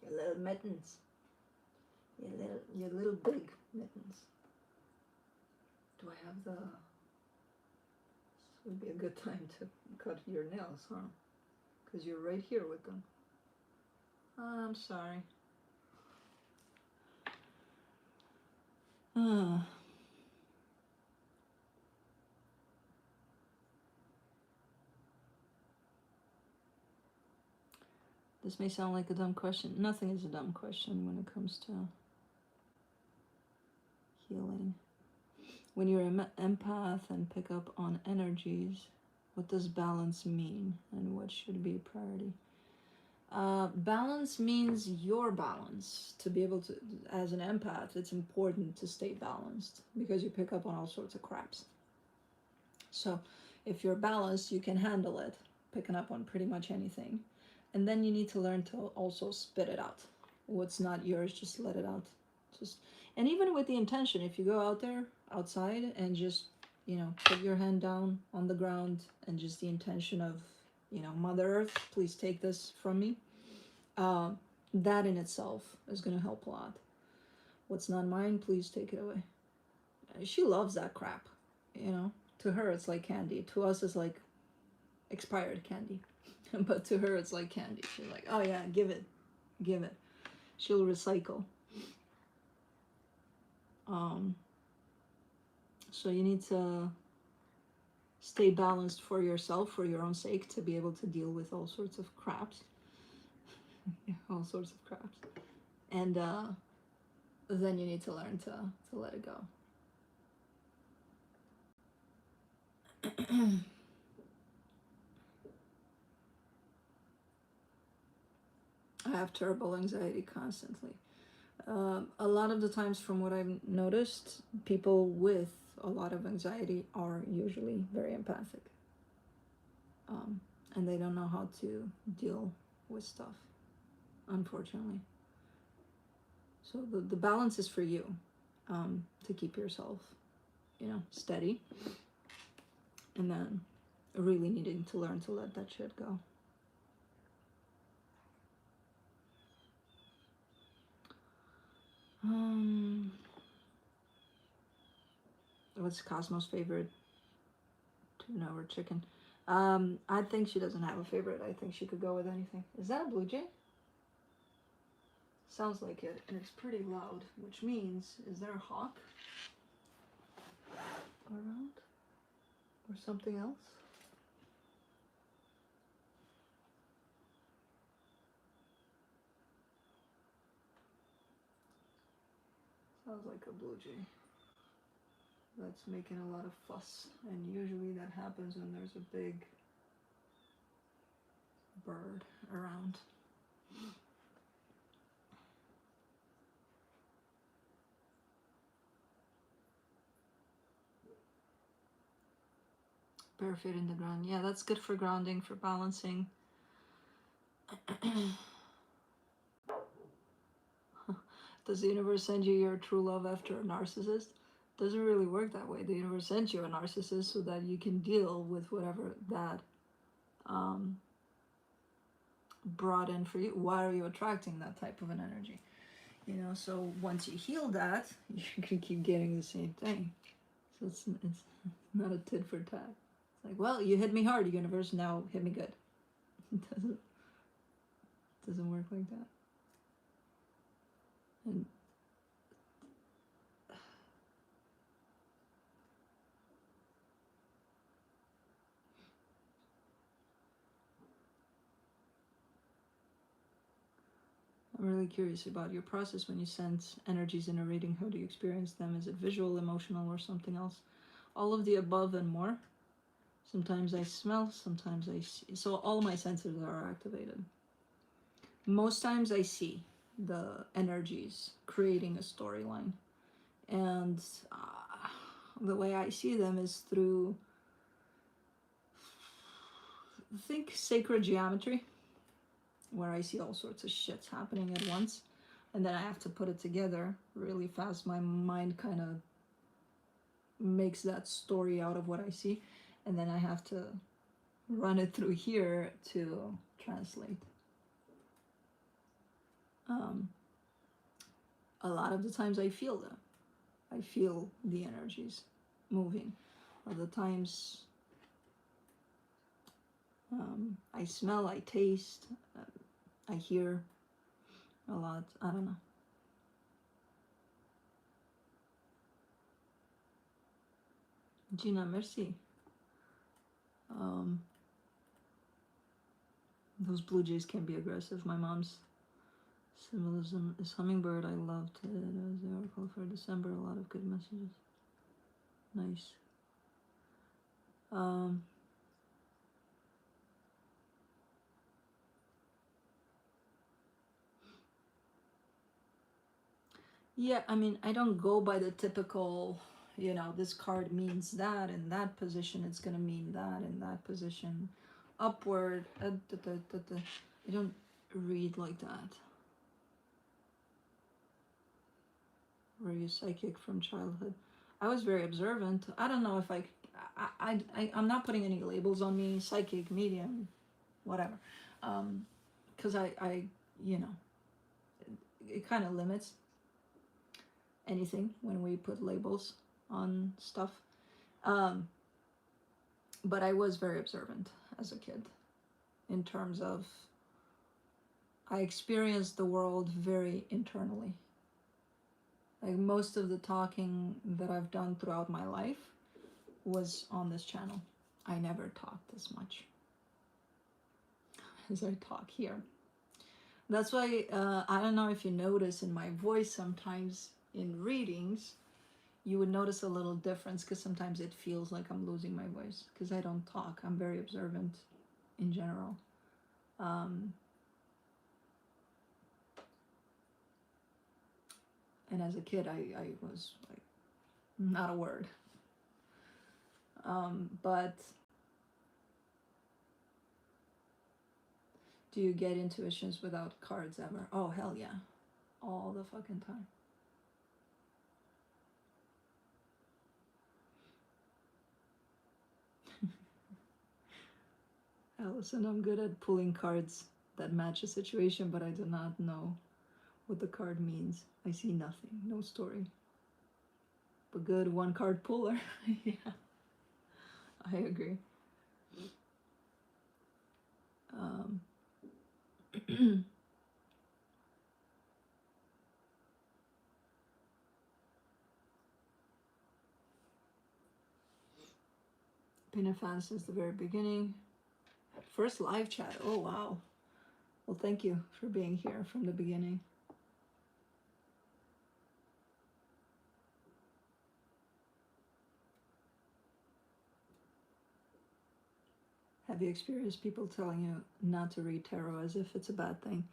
Your little mittens. Your little big mittens. Do I have the... This would be a good time to cut your nails, huh? Because you're right here with them. Oh, I'm sorry. This may sound like a dumb question. Nothing is a dumb question when it comes to healing. When you're an empath and pick up on energies, what does balance mean and what should be a priority? Balance means your balance. To be able to, as an empath, it's important to stay balanced because you pick up on all sorts of craps. So if you're balanced, you can handle it, picking up on pretty much anything. And then you need to learn to also spit it out. What's not yours, just let it out. And even with the intention, if you go out there, outside, and just, put your hand down on the ground and just the intention of, Mother Earth, please take this from me. That in itself is going to help a lot. What's not mine, please take it away. She loves that crap, To her, it's like candy. To us, it's like expired candy. But to her, it's like candy. She's like, oh yeah, give it. She'll recycle. So you need to stay balanced for yourself, for your own sake, to be able to deal with all sorts of craps. All sorts of craps. And then you need to learn to let it go. I have terrible anxiety constantly. A lot of the times, from what I've noticed, people with a lot of anxiety are usually very empathic. And they don't know how to deal with stuff, unfortunately. So the balance is for you, to keep yourself, steady. And then really needing to learn to let that shit go. What's Cosmo's favorite tuna or chicken? I think she doesn't have a favorite. I think she could go with anything. Is that a blue jay? Sounds like it, and it's pretty loud, which means, is there a hawk around? Or something else? Sounds like a blue jay that's making a lot of fuss, and usually that happens when there's a big bird around. Bare feet in the ground. Yeah, that's good for grounding, for balancing. Does the universe send you your true love after a narcissist? Doesn't really work that way. The universe sends you a narcissist so that you can deal with whatever that brought in for you. Why are you attracting that type of an energy? You know, so once you heal that, you can keep getting the same thing. So it's not a tit for tat. It's like, well, you hit me hard, universe, now hit me good. It doesn't work like that. And I'm really curious about your process when you sense energies in a reading. How do you experience them? Is it visual, emotional, or something else? All of the above and more. Sometimes I smell, sometimes I see. So all my senses are activated. Most times I see the energies creating a storyline. And the way I see them is through, think sacred geometry, where I see all sorts of shits happening at once, and then I have to put it together really fast. My mind kind of makes that story out of what I see, and then I have to run it through here to translate. A lot of the times I feel them. I feel the energies moving. Other times I smell, I taste, I hear a lot. I don't know. Gina, merci. Those blue jays can be aggressive. My mom's symbolism is hummingbird. I loved it as the oracle for December. A lot of good messages. Nice. Yeah, I mean, I don't go by the typical, you know, this card means that in that position, it's going to mean that in that position. Upward. I don't read like that. Were you psychic from childhood? I was very observant. I don't know if I'm not putting any labels on me, psychic, medium, whatever. Because I, you know, it kind of limits anything when we put labels on stuff. But I was very observant as a kid in terms of I experienced the world very internally. Like most of the talking that I've done throughout my life was on this channel. I never talked as much as I talk here. That's why I don't know if you notice in my voice sometimes in readings, you would notice a little difference because sometimes it feels like I'm losing my voice because I don't talk. I'm very observant in general. And as a kid, I was like, not a word. But do you get intuitions without cards ever? Oh, hell yeah. All the fucking time. Allison, I'm good at pulling cards that match a situation, but I do not know what the card means. I see nothing, no story. But good one card puller. Yeah, I agree. Been a fan since the very beginning. First live chat. Oh, wow. Well, thank you for being here from the beginning. Have you experienced people telling you not to read tarot as if it's a bad thing?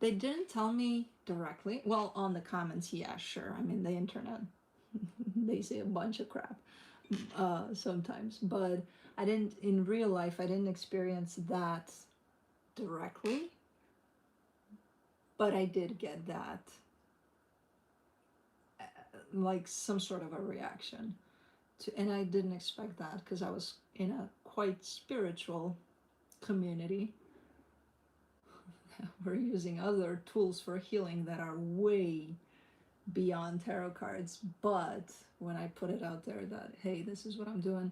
They didn't tell me directly. Well, on the comments, yeah, sure. I mean, the internet, they say a bunch of crap sometimes. But I didn't, in real life, I didn't experience that directly. But I did get that, like some sort of a reaction. And I didn't expect that because I was in a quite spiritual community. We're using other tools for healing that are way beyond tarot cards, but when I put it out there that, hey, this is what I'm doing,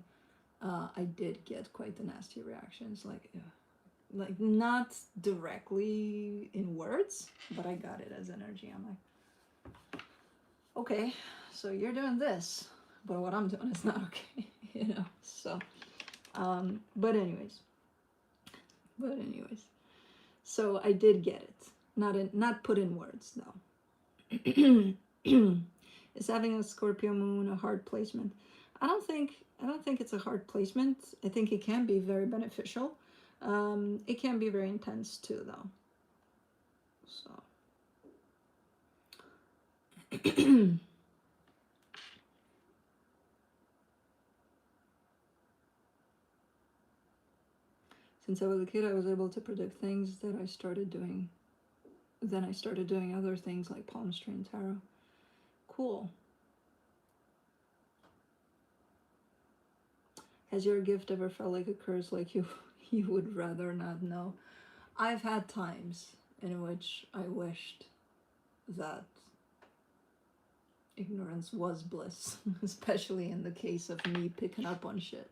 I did get quite the nasty reactions, like not directly in words, but I got it as energy. I'm like, okay, so you're doing this, but what I'm doing is not okay, you know. So but anyways, so I did get it, not put in words though. Is having a Scorpio moon a hard placement? I don't think it's a hard placement. I think it can be very beneficial. It can be very intense too, though. So since I was a kid, I was able to predict things that I started doing. Then I started doing other things like palmistry and tarot. Cool. Has your gift ever felt like a curse, like you would rather not know? I've had times in which I wished that ignorance was bliss, especially in the case of me picking up on shit.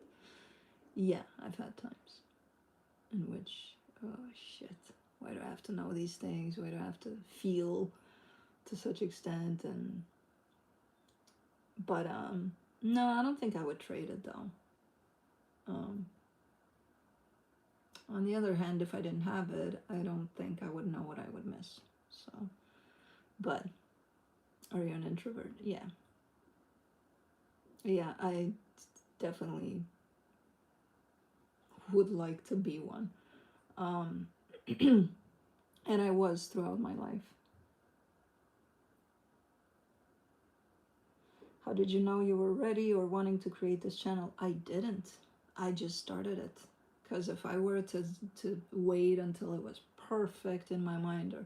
Yeah, I've had times in which, oh shit, why do I have to know these things? Why do I have to feel to such extent? And but no, I don't think I would trade it though. On the other hand, if I didn't have it, I don't think I would know what I would miss. So, but are you an introvert? Yeah. Yeah, I definitely would like to be one. And I was throughout my life. How did you know you were ready or wanting to create this channel? I didn't. I just started it. Because if I were to wait until it was perfect in my mind, or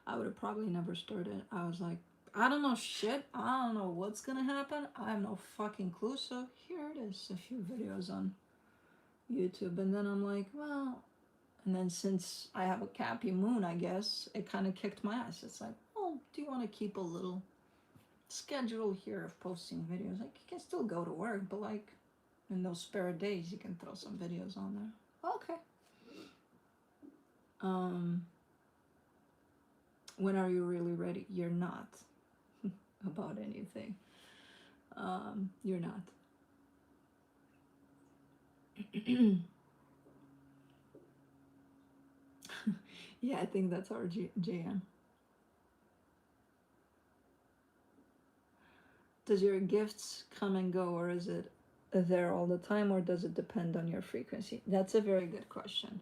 I would have probably never started. I was like, I don't know shit. I don't know what's gonna happen. I have no fucking clue. So here it is, a few videos on YouTube. And then I'm like, well, and then since I have a Cappy moon, I guess, it kind of kicked my ass. It's like, oh, do you want to keep a little schedule here of posting videos? Like, you can still go to work, but like, in those spare days, you can throw some videos on there. Okay. When are you really ready? You're not about anything. You're not. Yeah, I think that's our JM. Does your gifts come and go, or is it there all the time, or does it depend on your frequency? That's a very good question.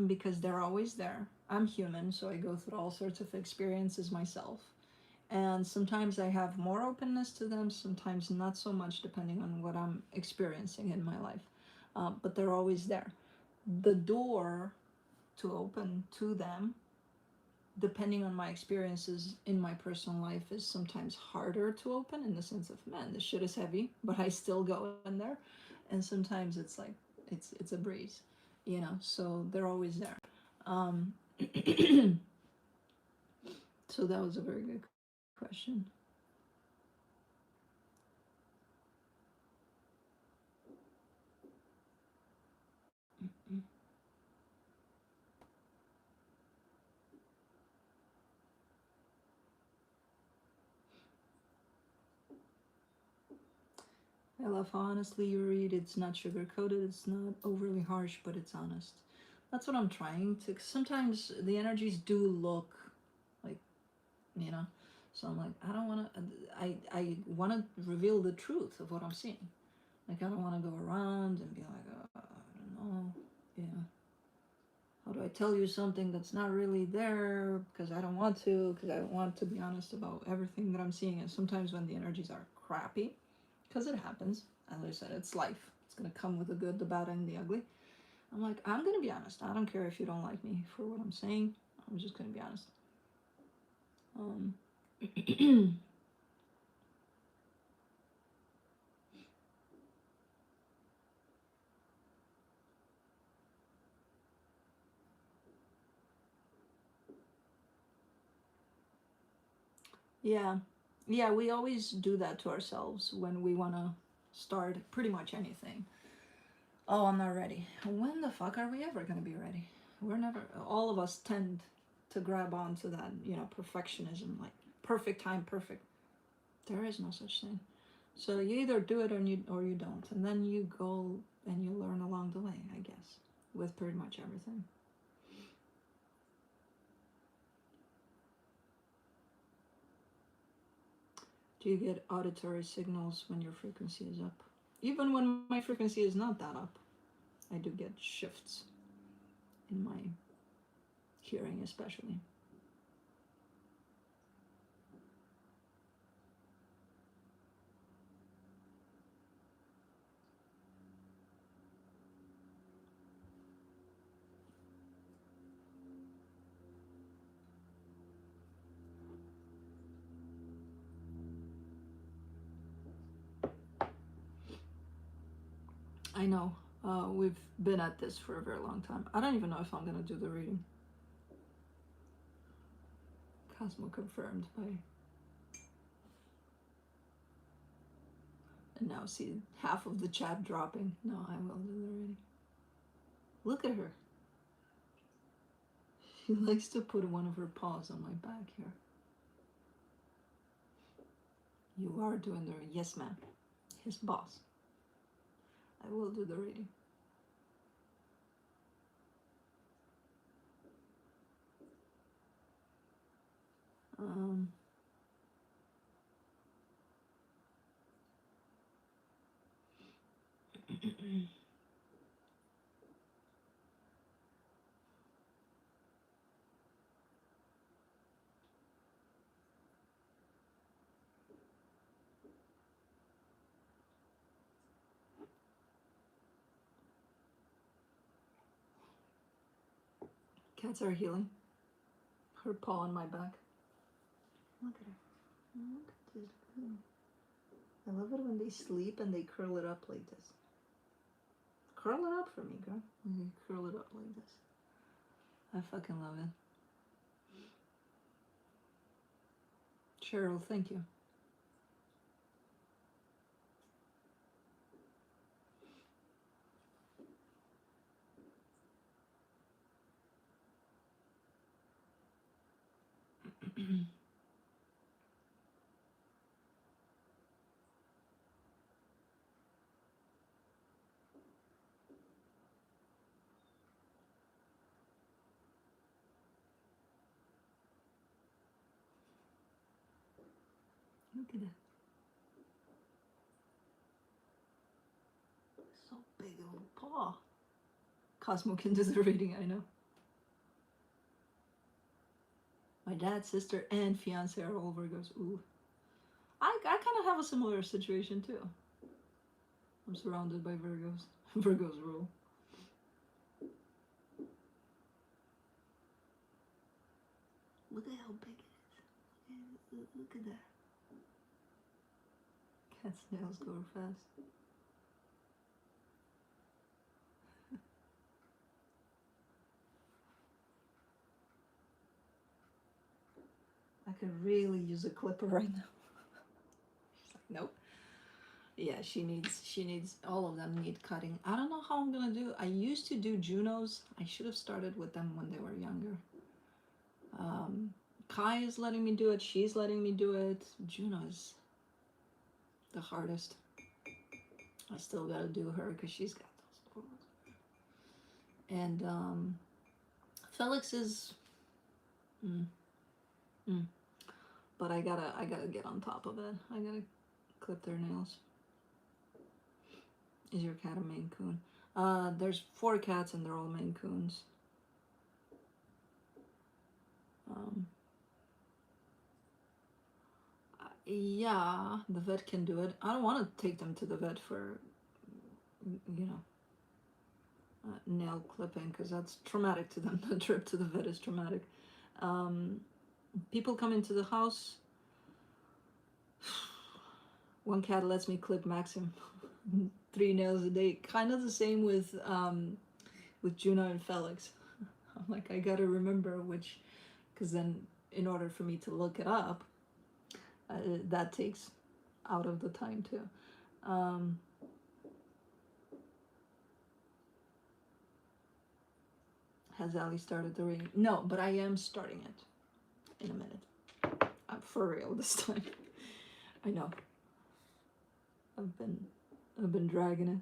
Because they're always there. I'm human, so I go through all sorts of experiences myself. And sometimes I have more openness to them, sometimes not so much, depending on what I'm experiencing in my life. But they're always there. The door to open to them, depending on my experiences in my personal life, is sometimes harder to open, in the sense of, man, this shit is heavy, but I still go in there. And sometimes it's like, it's a breeze, you know. So they're always there. So that was a very good question. I love how honestly you read. It's not sugar coated, it's not overly harsh, but it's honest. That's what I'm trying to. Sometimes the energies do look like, you know, so I'm like, I don't want to. I want to reveal the truth of what I'm seeing. Like, I don't want to go around and be like, Oh, yeah. How do I tell you something that's not really there because I don't want to, because I want to be honest about everything that I'm seeing. And sometimes when the energies are crappy, because it happens, as I said, it's life. It's going to come with the good, the bad, and the ugly. I'm like, I'm going to be honest. I don't care if you don't like me for what I'm saying. I'm just going to be honest. Yeah. Yeah, we always do that to ourselves when we want to start pretty much anything. Oh, I'm not ready. When the fuck are we ever going to be ready? We're never, all of us tend to grab onto that, you know, perfectionism, like perfect time, perfect. There is no such thing. So you either do it or you don't. And then you go and you learn along the way, I guess, with pretty much everything. Do you get auditory signals when your frequency is up? Even when my frequency is not that up, I do get shifts in my hearing, especially. I know. We've been at this for a very long time. I don't even know if I'm going to do the reading. Cosmo confirmed by... And now see half of the chat dropping. No, I will do the reading. Look at her. She likes to put one of her paws on my back here. You are doing the reading. Yes, ma'am. His boss. I will do the reading. Cats are healing. Her paw on my back. Look at her. Look at this. I love it when they sleep and they curl it up like this. Curl it up for me, girl. Curl it up like this. I fucking love it. Cheryl, thank you. Look at that. So big a little paw. Cosmo can do the reading, I know. My dad, sister, and fiance are all Virgos. Ooh. I kind of have a similar situation too. I'm surrounded by Virgos. Virgos rule. Look at how big it is. Look at that. Cat's nails go fast. I could really use a clipper right now. She's like, nope. Yeah, she needs, all of them need cutting. I don't know how I'm gonna do. I used to do Junos. I should have started with them when they were younger. Kai is letting me do it. She's letting me do it. Juno is the hardest. I still gotta do her because she's got those little ones. And Felix is, but I gotta get on top of it. I gotta clip their nails. Is your cat a Maine Coon? There's 4 cats and they're all Maine Coons. Yeah, the vet can do it. I don't want to take them to the vet for, you know, nail clipping, because that's traumatic to them. The trip to the vet is traumatic. People come into the house. One cat lets me clip maximum 3 nails a day. Kind of the same with Juno and Felix. I'm like, I gotta remember which, because then in order for me to look it up, that takes out of the time too. Has Ali started the reading? No, but I am starting it in a minute. I'm for real this time. I know. I've been dragging it.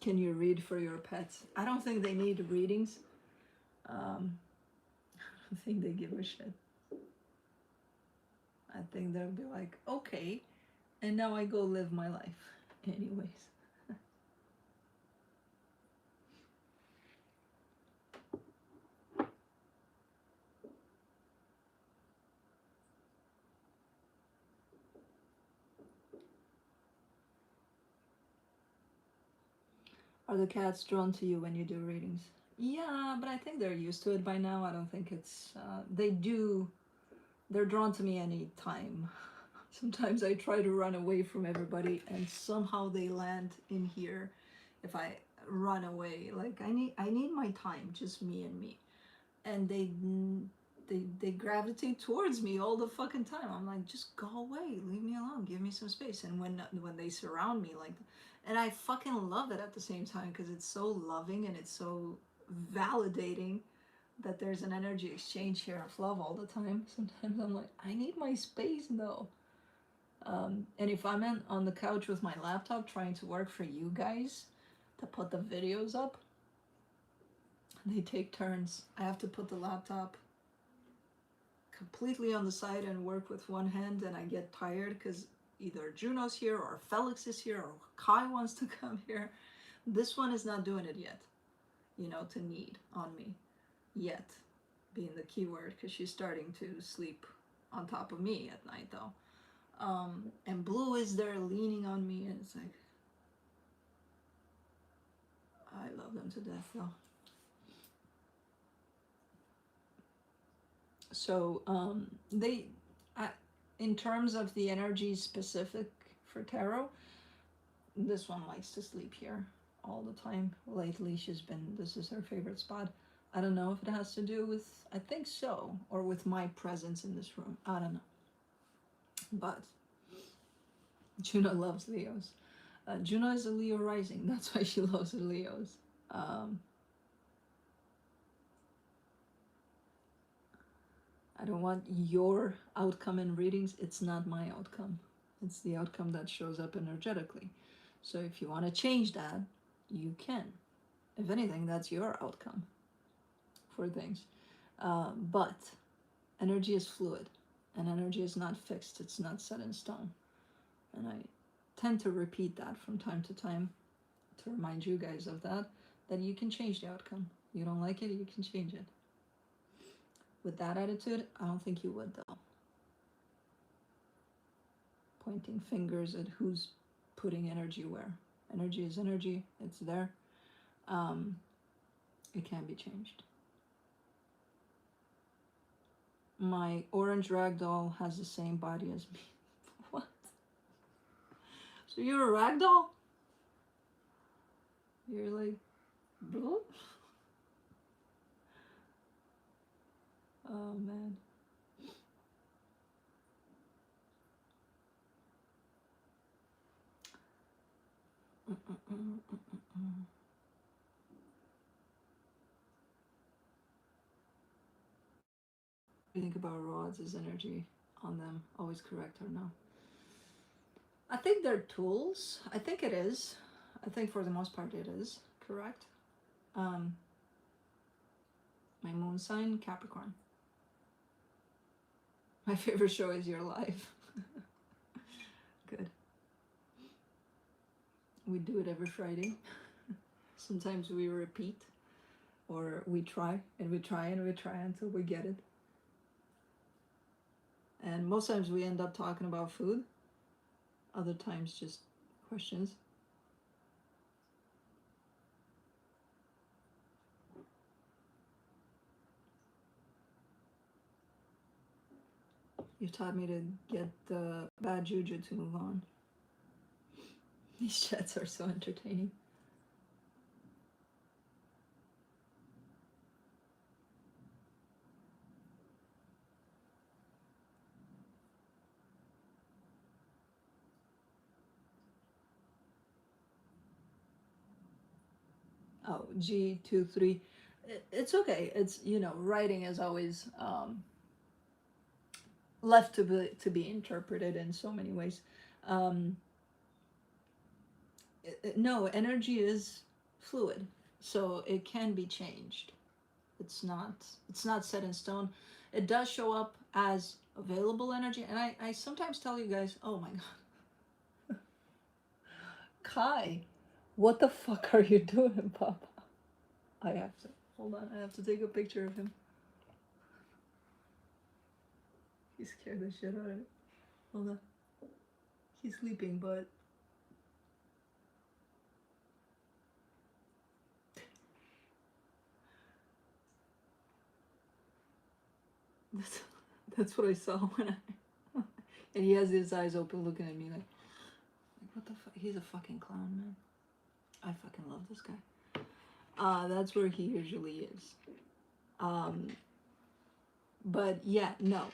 Can you read for your pets? I don't think they need readings. I don't think they give a shit. I think they'll be like, okay, and now I go live my life. Anyways. Are the cats drawn to you when you do readings? Yeah, but I think they're used to it by now. I don't think it's, they're drawn to me any time. Sometimes I try to run away from everybody and somehow they land in here if I run away. Like, I need my time, just me and me. And they gravitate towards me all the fucking time. I'm like, just go away, leave me alone, give me some space. And when they surround me, like, and I fucking love it at the same time, because it's so loving and it's so validating that there's an energy exchange here of love all the time. Sometimes I'm like, I need my space though. And if I'm on the couch with my laptop trying to work for you guys to put the videos up, they take turns. I have to put the laptop completely on the side and work with one hand, and I get tired because either Juno's here or Felix is here or Kai wants to come here. This one is not doing it yet, you know, to need on me. Yet, being the key word, because she's starting to sleep on top of me at night though. And Blue is there leaning on me, and it's like, I love them to death though. So in terms of the energy specific for tarot, this one likes to sleep here all the time. Lately this is her favorite spot. I don't know if it has to do with, I think so, or with my presence in this room. I don't know. But Juno loves Leos. Juno is a Leo rising. That's why she loves the Leos. I don't want your outcome in readings. It's not my outcome. It's the outcome that shows up energetically. So if you want to change that, you can. If anything, that's your outcome for things. But energy is fluid, and energy is not fixed. It's not set in stone. And I tend to repeat that from time to time to remind you guys of that you can change the outcome. You don't like it, you can change it. With that attitude, I don't think you would though. Pointing fingers at who's putting energy where. Energy is energy, it's there. It can be changed. My orange ragdoll has the same body as me. What? So you're a ragdoll? You're like, blah? Oh man. You think about rods as energy on them. Always correct or no? I think they're tools. I think it is. I think for the most part it is. correct. My moon sign, Capricorn. My favorite show is Your Life. Good. We do it every Friday. Sometimes we repeat, or we try and we try and we try until we get it. And most times we end up talking about food. Other times just questions. You taught me to get the bad juju to move on. These chats are so entertaining. Oh, G23. It's okay. It's, you know, writing is always left to be interpreted in so many ways. No, energy is fluid, so it can be changed. It's not set in stone. It does show up as available energy, and I sometimes tell you guys, oh my god, Kai, what the fuck are you doing, Papa? I have to, hold on, I have to take a picture of him. He scared the shit out of me. Hold on. He's sleeping, but that's what I saw when I and he has his eyes open looking at me like what the fuck? He's a fucking clown, man. I fucking love this guy. That's where he usually is. But yeah, no.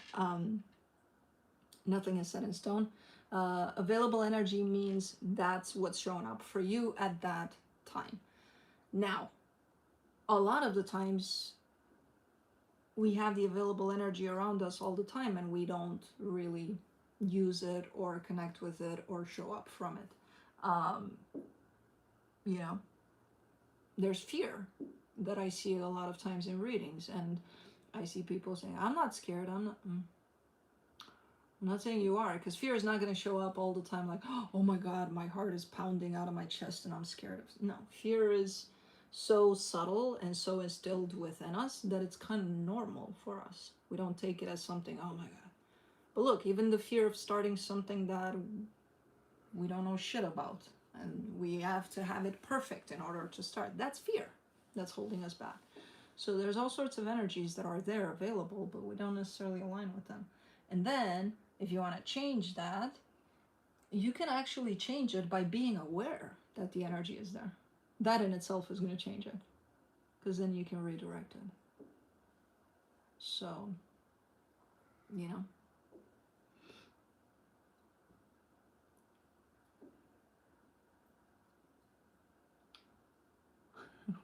Nothing is set in stone. Available energy means that's what's showing up for you at that time. Now, a lot of the times we have the available energy around us all the time and we don't really use it or connect with it or show up from it. You know, there's fear that I see a lot of times in readings, and I see people saying, I'm not scared, I'm not saying you are, because fear is not going to show up all the time like, oh my god, my heart is pounding out of my chest and I'm scared of. No, fear is so subtle and so instilled within us that it's kind of normal for us. We don't take it as something, oh my god. But look, even the fear of starting something that we don't know shit about and we have to have it perfect in order to start, that's fear that's holding us back. So there's all sorts of energies that are there available, but we don't necessarily align with them. And then if you want to change that, you can actually change it by being aware that the energy is there. That in itself is going to change it, because then you can redirect it. So, you know.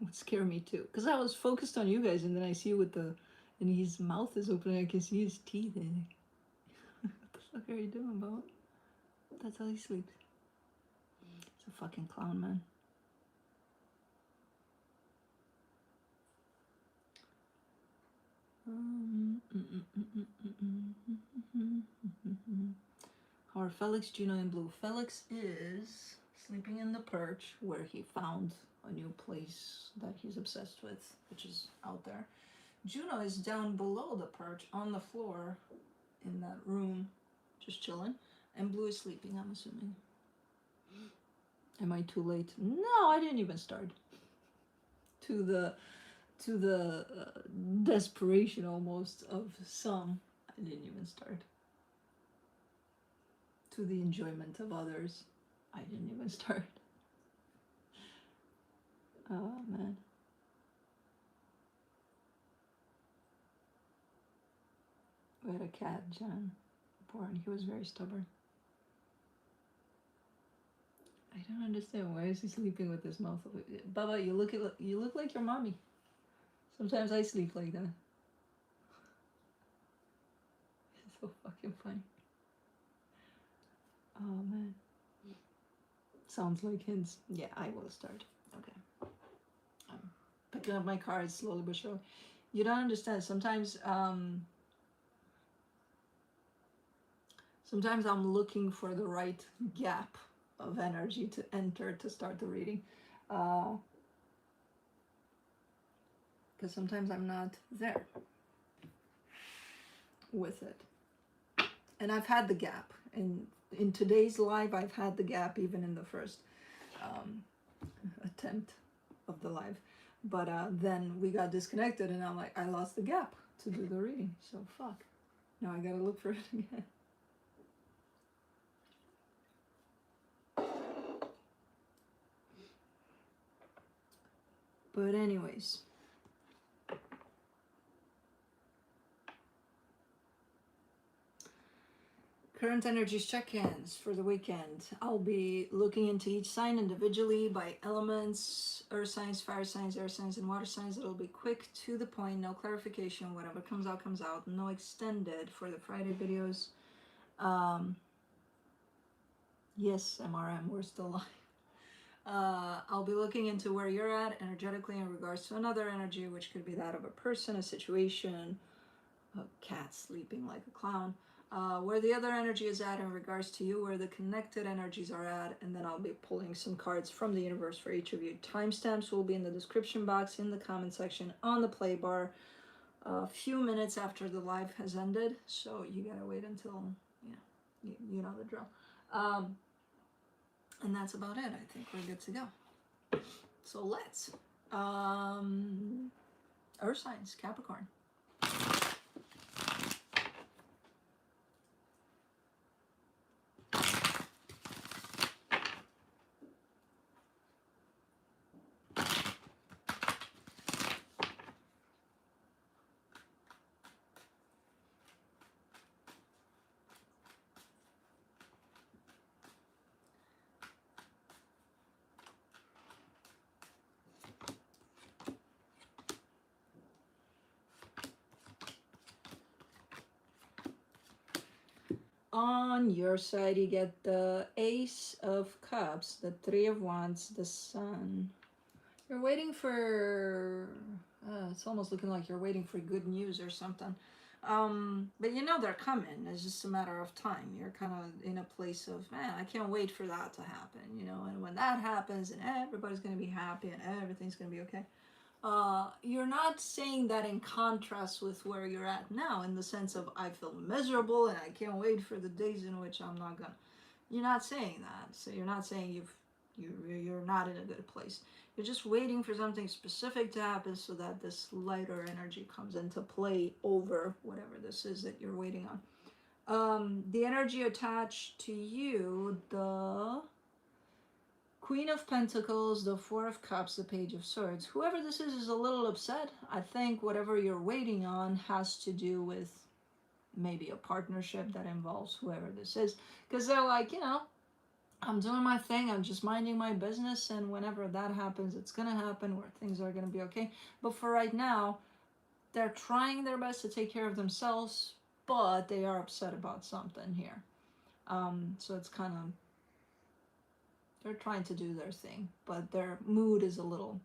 Would scare me too, because I was focused on you guys, and then I see with the, and his mouth is open, and I can see his teeth. And what the fuck are you doing, Bo? That's how he sleeps. He's a fucking clown, man. Our Felix, Juno, and Blue. Felix is sleeping in the perch where he found a new place that he's obsessed with, which is out there. Juno is down below the perch on the floor in that room, just chilling. And Blue is sleeping, I'm assuming. Am I too late? No, I didn't even start. To the desperation almost of some, I didn't even start. To the enjoyment of others, I didn't even start. Oh man. We had a cat, John, born. He was very stubborn. I don't understand. Why is he sleeping with his mouth open? Baba, you look like your mommy. Sometimes I sleep like that. It's so fucking funny. Oh man. Sounds like hints. Yeah, I will start. Okay. looking at my cards slowly but surely. You don't understand. Sometimes sometimes I'm looking for the right gap of energy to enter to start the reading. Because sometimes I'm not there with it. And I've had the gap. In today's live, I've had the gap even in the first attempt of the live. But then we got disconnected and I'm like, I lost the gap to do the reading. So fuck. Now I gotta look for it again. But anyways. Current energies check-ins for the weekend. I'll be looking into each sign individually by elements, earth signs, fire signs, air signs, and water signs. It'll be quick, to the point, no clarification. Whatever comes out, comes out. No extended for the Friday videos. Yes, MRM, we're still live. I'll be looking into where you're at energetically in regards to another energy, which could be that of a person, a situation, a cat sleeping like a clown. Where the other energy is at in regards to you, where the connected energies are at, and then I'll be pulling some cards from the universe for each of you. Timestamps will be in the description box, in the comment section, on the play bar, a few minutes after the live has ended, so you gotta wait until, you know the drill. And that's about it. I think we're good to go. So let's. Earth signs, Capricorn. On your side, you get the Ace of Cups, the Three of Wands, the Sun. You're waiting for, it's almost looking like you're waiting for good news or something. But you know they're coming. It's just a matter of time. You're kind of in a place of, man, I can't wait for that to happen, you know. And when that happens, and everybody's going to be happy and everything's going to be okay. You're not saying that in contrast with where you're at now, in the sense of I feel miserable and I can't wait for the days in which I'm not gonna. You're not saying that. So you're not saying you're not in a good place. You're just waiting for something specific to happen so that this lighter energy comes into play over whatever this is that you're waiting on. The energy attached to you, the Queen of Pentacles, the Four of Cups, the Page of Swords. Whoever this is a little upset. I think whatever you're waiting on has to do with maybe a partnership that involves whoever this is. Because they're like, you know, I'm doing my thing, I'm just minding my business, and whenever that happens, it's going to happen where things are going to be okay. But for right now, they're trying their best to take care of themselves, but they are upset about something here. So it's kind of, they're trying to do their thing, but their mood is a little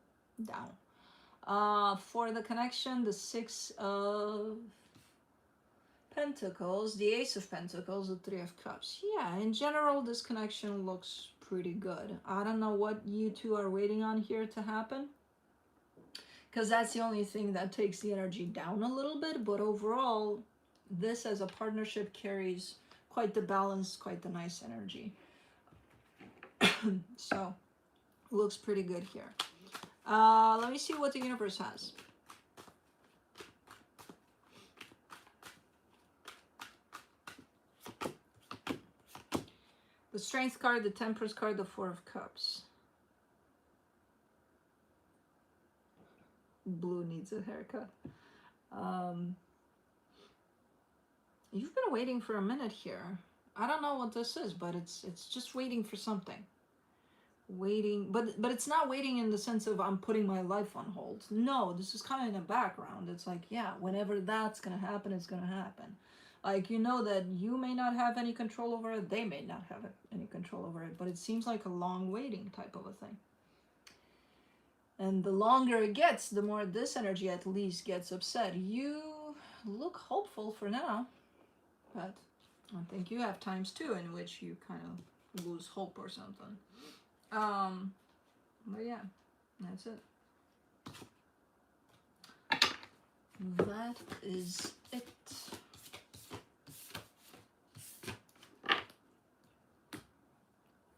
down. For the connection, the Six of Pentacles, the Ace of Pentacles, the Three of Cups. Yeah, in general, this connection looks pretty good. I don't know what you two are waiting on here to happen, because that's the only thing that takes the energy down a little bit, but overall, this as a partnership carries quite the balance, quite the nice energy. So, looks pretty good here. Let me see what the universe has. The Strength card, the Temperance card, the Four of Cups. Blue needs a haircut. You've been waiting for a minute here. I don't know what this is, but it's just waiting for something. Waiting, but it's not waiting in the sense of I'm putting my life on hold. No, this is kind of in the background. It's like, yeah, whenever that's gonna happen, it's gonna happen. Like, you know that you may not have any control over it, they may not have any control over it, but it seems like a long waiting type of a thing. And the longer it gets, the more this energy at least gets upset. You look hopeful for now, but I think you have times too in which you kind of lose hope or something. But yeah, that's it. That is it.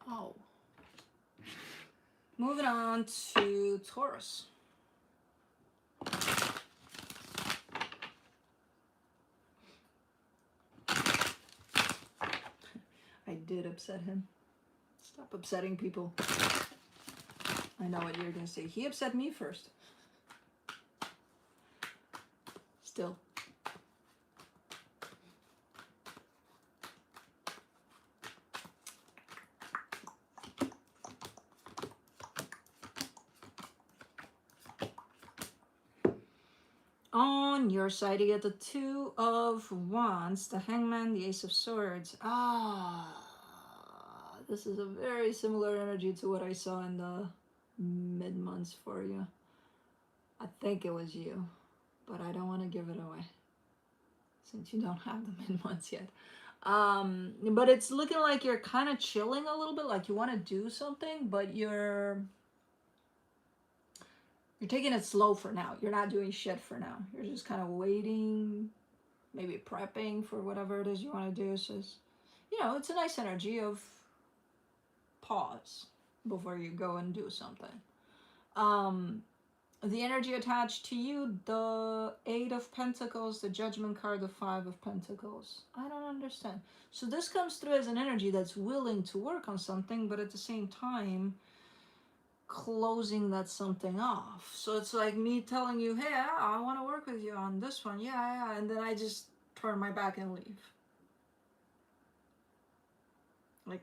Oh. Moving on to Taurus. I did upset him. Stop upsetting people. I know what you're going to say. He upset me first. Still. On your side, you get the Two of Wands, the Hangman, the Ace of Swords. This is a very similar energy to what I saw in the mid-months for you. I think it was you, but I don't want to give it away since you don't have the mid-months yet. But it's looking like you're kind of chilling a little bit, like you want to do something, but you're taking it slow for now. You're not doing shit for now. You're just kind of waiting, maybe prepping for whatever it is you want to do. So it's, you know, it's a nice energy of pause before you go and do something. The energy attached to you, the Eight of Pentacles, the Judgment card, the Five of Pentacles. I don't understand. So this comes through as an energy that's willing to work on something, but at the same time, closing that something off. So it's like me telling you, hey, I want to work with you on this one. Yeah. And then I just turn my back and leave. Like,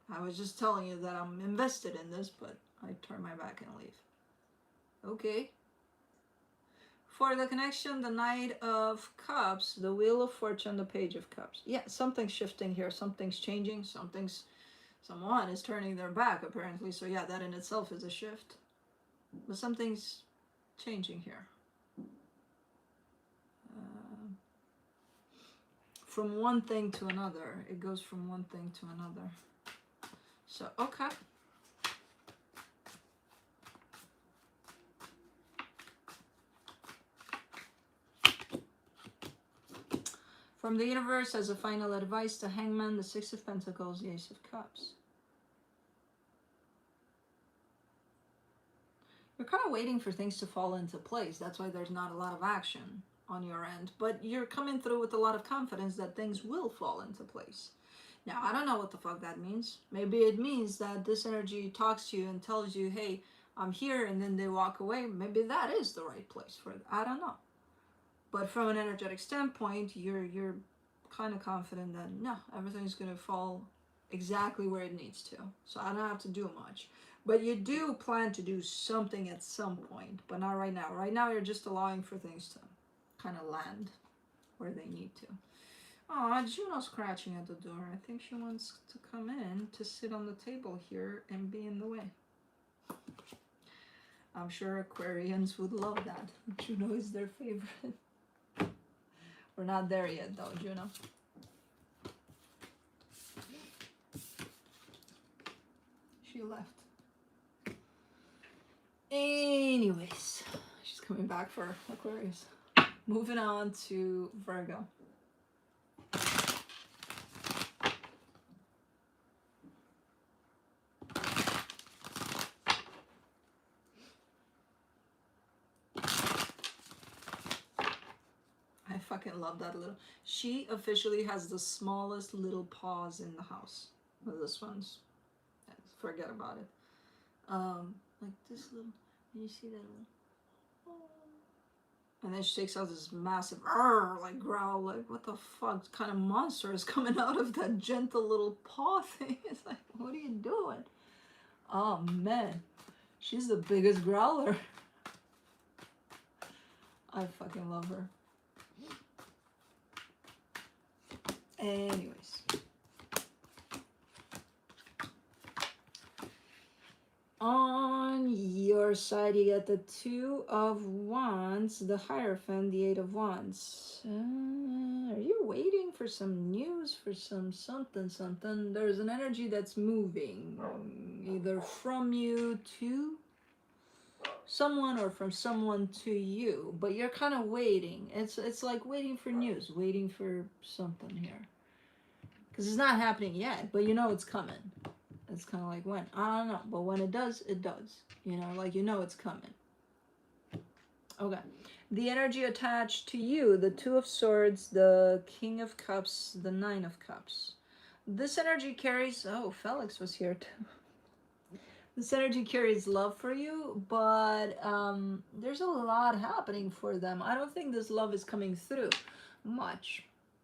I was just telling you that I'm invested in this, but I turn my back and leave. Okay. For the connection, the Knight of Cups, the Wheel of Fortune, the Page of Cups. Yeah, something's shifting here. Something's changing. Someone is turning their back, apparently. So yeah, that in itself is a shift. But something's changing here. From one thing to another. It goes from one thing to another. So, okay. From the universe, as a final advice, the Hangman, the Six of Pentacles, the Ace of Cups. You're kind of waiting for things to fall into place. That's why there's not a lot of action on your end. But you're coming through with a lot of confidence that things will fall into place. Now, I don't know what the fuck that means. Maybe it means that this energy talks to you and tells you, hey, I'm here, and then they walk away. Maybe that is the right place for it. I don't know. But from an energetic standpoint, you're kind of confident that, no, everything's going to fall exactly where it needs to. So I don't have to do much. But you do plan to do something at some point, but not right now. Right now, you're just allowing for things to kind of land where they need to. Oh, Juno's scratching at the door. I think she wants to come in to sit on the table here and be in the way. I'm sure Aquarians would love that. Juno is their favorite. We're not there yet, though, Juno. She left. Anyways, she's coming back for Aquarius. Moving on to Virgo. I fucking love that little. She officially has the smallest little paws in the house. Well, this one's, forget about it. Like this little, you see that little, oh. And then she takes out this massive, like growl, like what the fuck kind of monster is coming out of that gentle little paw thing? It's like, what are you doing? Oh man, she's the biggest growler. I fucking love her. Anyways. On your side, you get the Two of Wands, the Hierophant, the Eight of Wands. Are you waiting for some news, for something? There's an energy that's moving, either from you to someone or from someone to you, but you're kind of waiting. It's like waiting for news, waiting for something here, because it's not happening yet, but you know it's coming. It's kind of like when, I don't know, but when it does, it does. You know, like you know it's coming. Okay. The energy attached to you, the Two of Swords, the King of Cups, the Nine of Cups. This energy carries, oh, Felix was here too. This energy carries love for you, but there's a lot happening for them. I don't think this love is coming through much,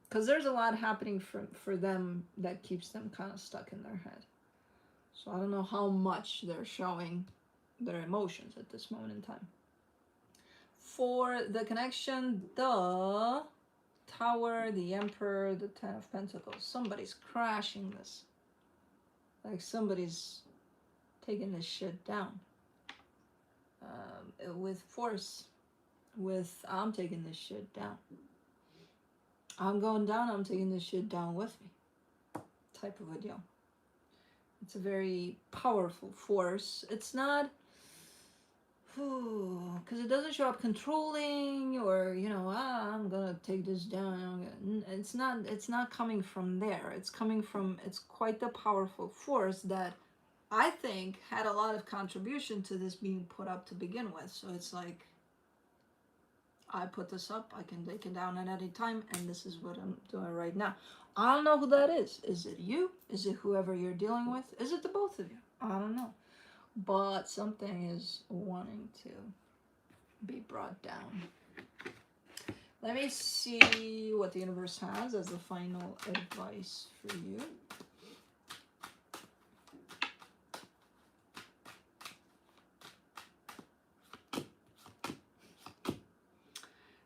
because there's a lot happening for them that keeps them kind of stuck in their head. So I don't know how much they're showing their emotions at this moment in time. For the connection, the Tower, the Emperor, the Ten of Pentacles. Somebody's crashing this. Like somebody's taking this shit down. With force. With, I'm taking this shit down. I'm going down, I'm taking this shit down with me. Type of a deal. It's a very powerful force. It's not, because it doesn't show up controlling or, you know, I'm gonna take this down. It's not coming from there. It's coming from, it's quite the powerful force that I think had a lot of contribution to this being put up to begin with. So it's like, I put this up, I can take it down at any time, and this is what I'm doing right now. I don't know who that is. Is it you? Is it whoever you're dealing with? Is it the both of you? I don't know. But something is wanting to be brought down. Let me see what the universe has as the final advice for you.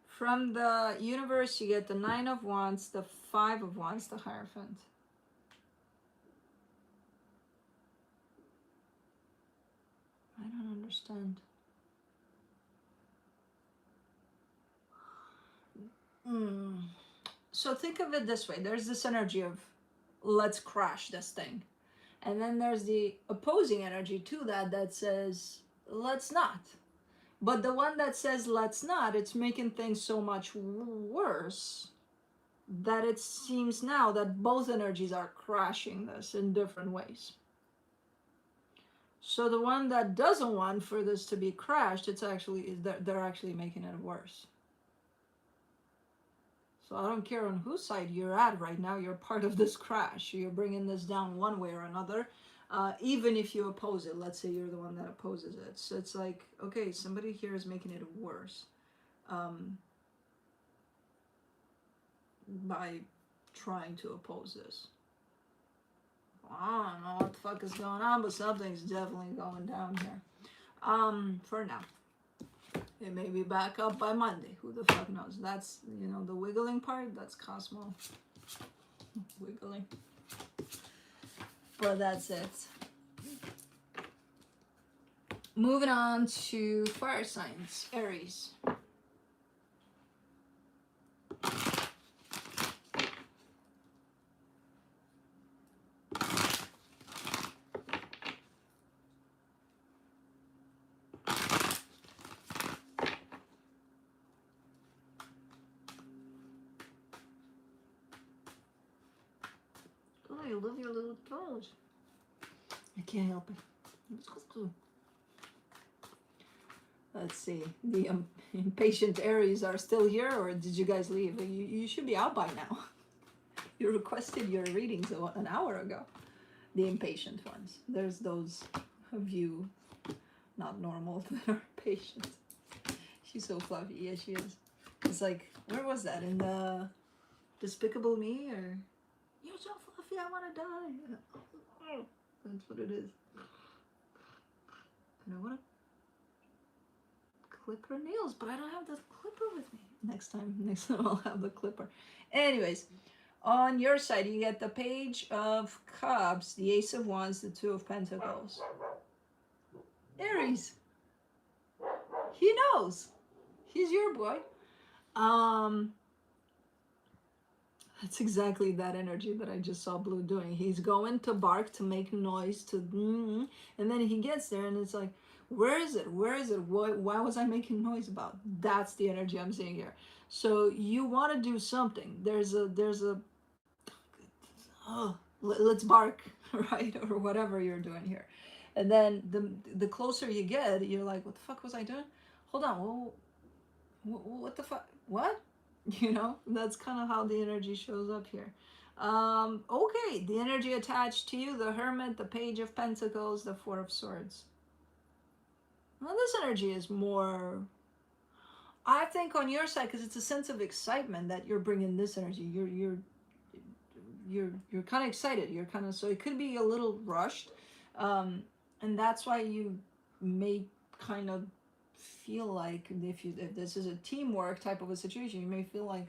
From the universe, you get the Nine of Wands, the Five of Wands, the Hierophant. I don't understand. So think of it this way. There's this energy of, let's crash this thing. And then there's the opposing energy to that that says, let's not. But the one that says, let's not, it's making things so much worse that it seems now that both energies are crashing this in different ways. So the one that doesn't want for this to be crashed, it's actually, they're actually making it worse. So I don't care on whose side you're at right now, you're part of this crash. You're bringing this down one way or another. Even if you oppose it, let's say you're the one that opposes it. So it's like, okay, somebody here is making it worse by trying to oppose this. I don't know what the fuck is going on, but something's definitely going down here. For now. It may be back up by Monday. Who the fuck knows? That's, you know, the wiggling part, that's Cosmo wiggling. But that's it. Moving on to fire signs, Aries. Oh, you love your little toes. I can't help it. Let's see. The impatient Aries are still here, or did you guys leave? You should be out by now. You requested your readings an hour ago. The impatient ones. There's those of you not normal that are patient. She's so fluffy. Yeah, she is. It's like, where was that? In the Despicable Me? Or, you're so fluffy, I want to die. That's what it is. And I want to clip her nails, but I don't have the clipper with me. Next time I'll have the clipper. Anyways, on your side, you get the Page of Cups, the Ace of Wands, the Two of Pentacles. Aries. He knows. He's your boy. Um, that's exactly that energy that I just saw Blue doing. He's going to bark, to make noise, to and then he gets there and it's like, where is it? Where is it? Why was I making noise about? That's the energy I'm seeing here. So you want to do something. There's a oh, let's bark, right? Or whatever you're doing here. And then the closer you get, you're like, what the fuck was I doing? Hold on, well, what the fuck? What? You know, that's kind of how the energy shows up here. Okay, the energy attached to you, the Hermit, the Page of Pentacles, the Four of Swords. Well, this energy is more, I think, on your side, because it's a sense of excitement that you're bringing this energy. You're kind of excited. You're kind of, so it could be a little rushed, and that's why you may kind of feel like if this is a teamwork type of a situation, you may feel like,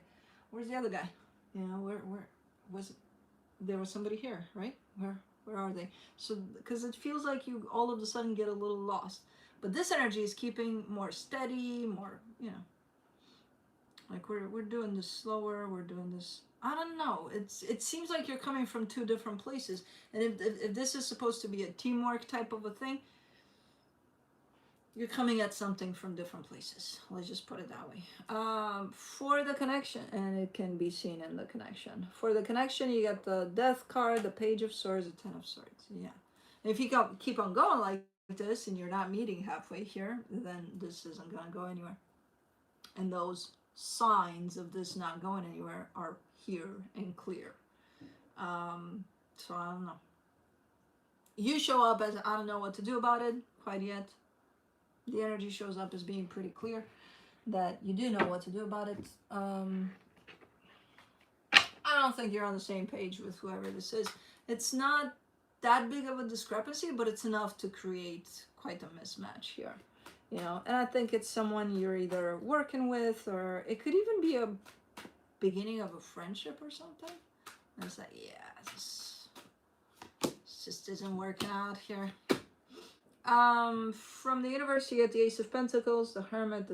where's the other guy? You know, where was it? There was somebody here, right? Where are they? So because it feels like you all of a sudden get a little lost. But this energy is keeping more steady, more, you know, like we're doing this slower, we're doing this, I don't know, it seems like you're coming from two different places. And if this is supposed to be a teamwork type of a thing, you're coming at something from different places. Let's just put it that way. For the connection, and it can be seen in the connection. For the connection, you get the Death card, the Page of Swords, the Ten of Swords. Yeah. If you keep on going like this and you're not meeting halfway here, then this isn't going to go anywhere. And those signs of this not going anywhere are here and clear. So I don't know. You show up as, I don't know what to do about it quite yet. The energy shows up as being pretty clear that you do know what to do about it. I don't think you're on the same page with whoever this is. It's not that big of a discrepancy, but it's enough to create quite a mismatch here. You know, and I think it's someone you're either working with, or it could even be a beginning of a friendship or something. And it's like, yeah, this just isn't working out here. From the universe, you get the Ace of Pentacles, the Hermit,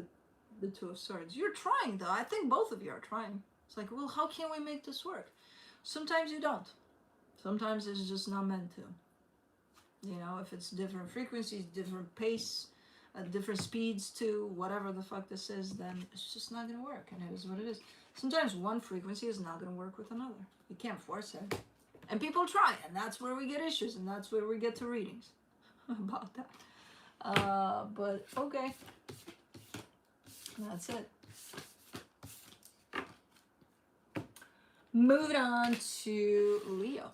the Two of Swords. You're trying, though. I think both of you are trying. It's like, well, how can we make this work? Sometimes you don't. Sometimes it's just not meant to. You know, if it's different frequencies, different pace, different speeds to whatever the fuck this is, then it's just not going to work, and it is what it is. Sometimes one frequency is not going to work with another. You can't force it. And people try, and that's where we get issues, and that's where we get to readings about that. But okay, that's it. Moving on to Leo.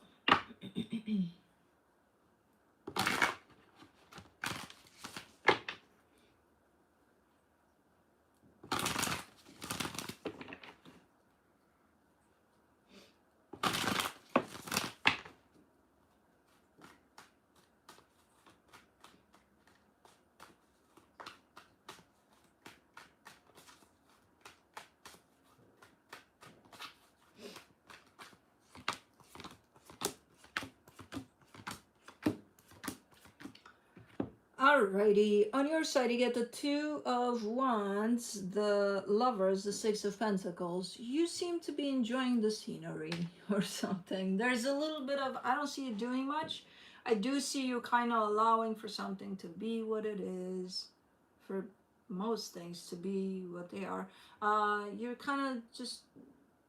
Alrighty, on your side you get the Two of Wands, the Lovers, the Six of Pentacles. You seem to be enjoying the scenery or something. There's a little bit of, I don't see you doing much. I do see you kind of allowing for something to be what it is, for most things to be what they are. You're kind of just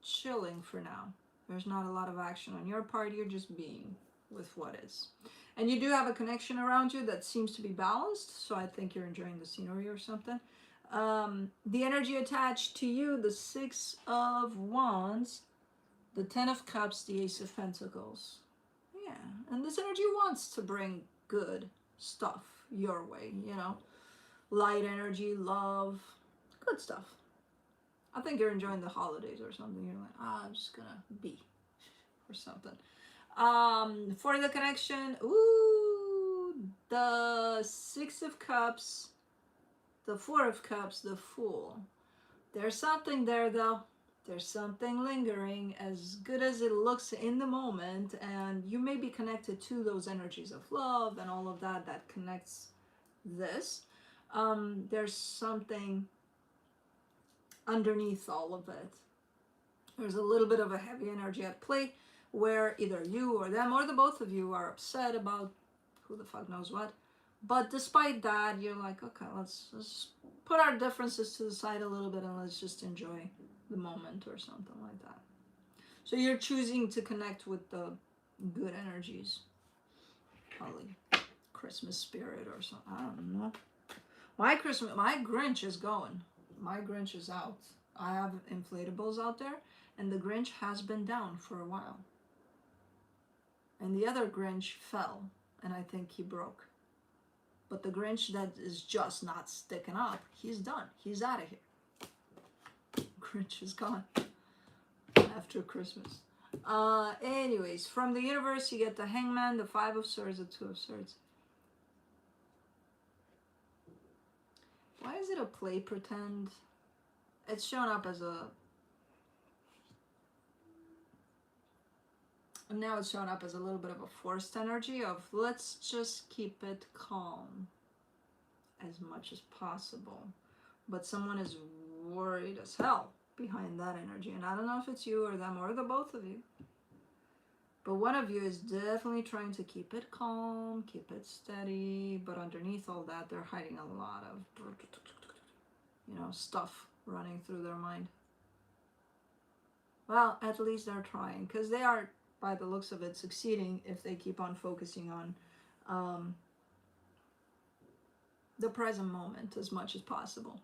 chilling for now. There's not a lot of action on your part. You're just being with what is. And you do have a connection around you that seems to be balanced, so I think you're enjoying the scenery or something. The energy attached to you, the Six of Wands, the Ten of Cups, the Ace of Pentacles. Yeah, and this energy wants to bring good stuff your way, you know. Light energy, love, good stuff. I think you're enjoying the holidays or something. You're like, I'm just gonna be or something. For the connection, ooh, the Six of Cups, the Four of Cups, the Fool. There's something there, though. There's something lingering, as good as it looks in the moment, and you may be connected to those energies of love and all of that that connects this. There's something underneath all of it. There's a little bit of a heavy energy at play where either you or them or the both of you are upset about who the fuck knows what. But despite that, you're like, okay, let's put our differences to the side a little bit and let's just enjoy the moment or something like that. So you're choosing to connect with the good energies. Probably Christmas spirit or something. I don't know. My Grinch is going. My Grinch is out. I have inflatables out there, and the Grinch has been down for a while. And the other Grinch fell, and I think he broke. But the Grinch that is just not sticking up, he's done. He's out of here. Grinch is gone after Christmas. Anyways, from the universe, you get the Hangman, the Five of Swords, the Two of Swords. Why is it a play pretend? It's shown up as a... Now it's showing up as a little bit of a forced energy of let's just keep it calm as much as possible. But someone is worried as hell behind that energy. And I don't know if it's you or them or the both of you. But one of you is definitely trying to keep it calm, keep it steady. But underneath all that, they're hiding a lot of, you know, stuff running through their mind. Well, at least they're trying, because they are, by the looks of it, succeeding if they keep on focusing on the present moment as much as possible.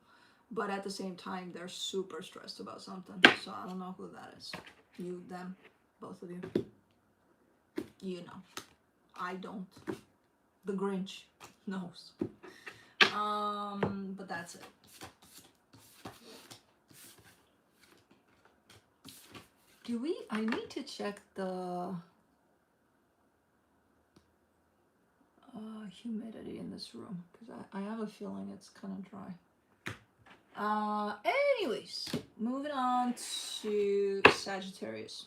But at the same time, they're super stressed about something. So I don't know who that is. You, them, both of you. You know. I don't. The Grinch knows. But that's it. I need to check the humidity in this room, because I have a feeling it's kind of dry. Anyways, moving on to Sagittarius.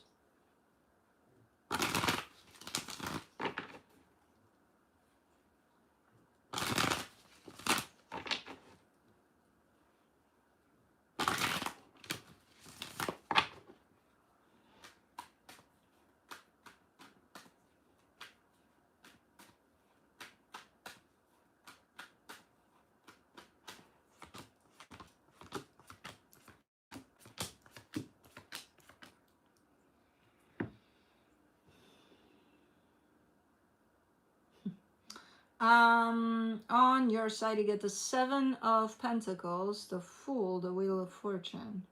On your side, you get the Seven of Pentacles, the Fool, the Wheel of Fortune.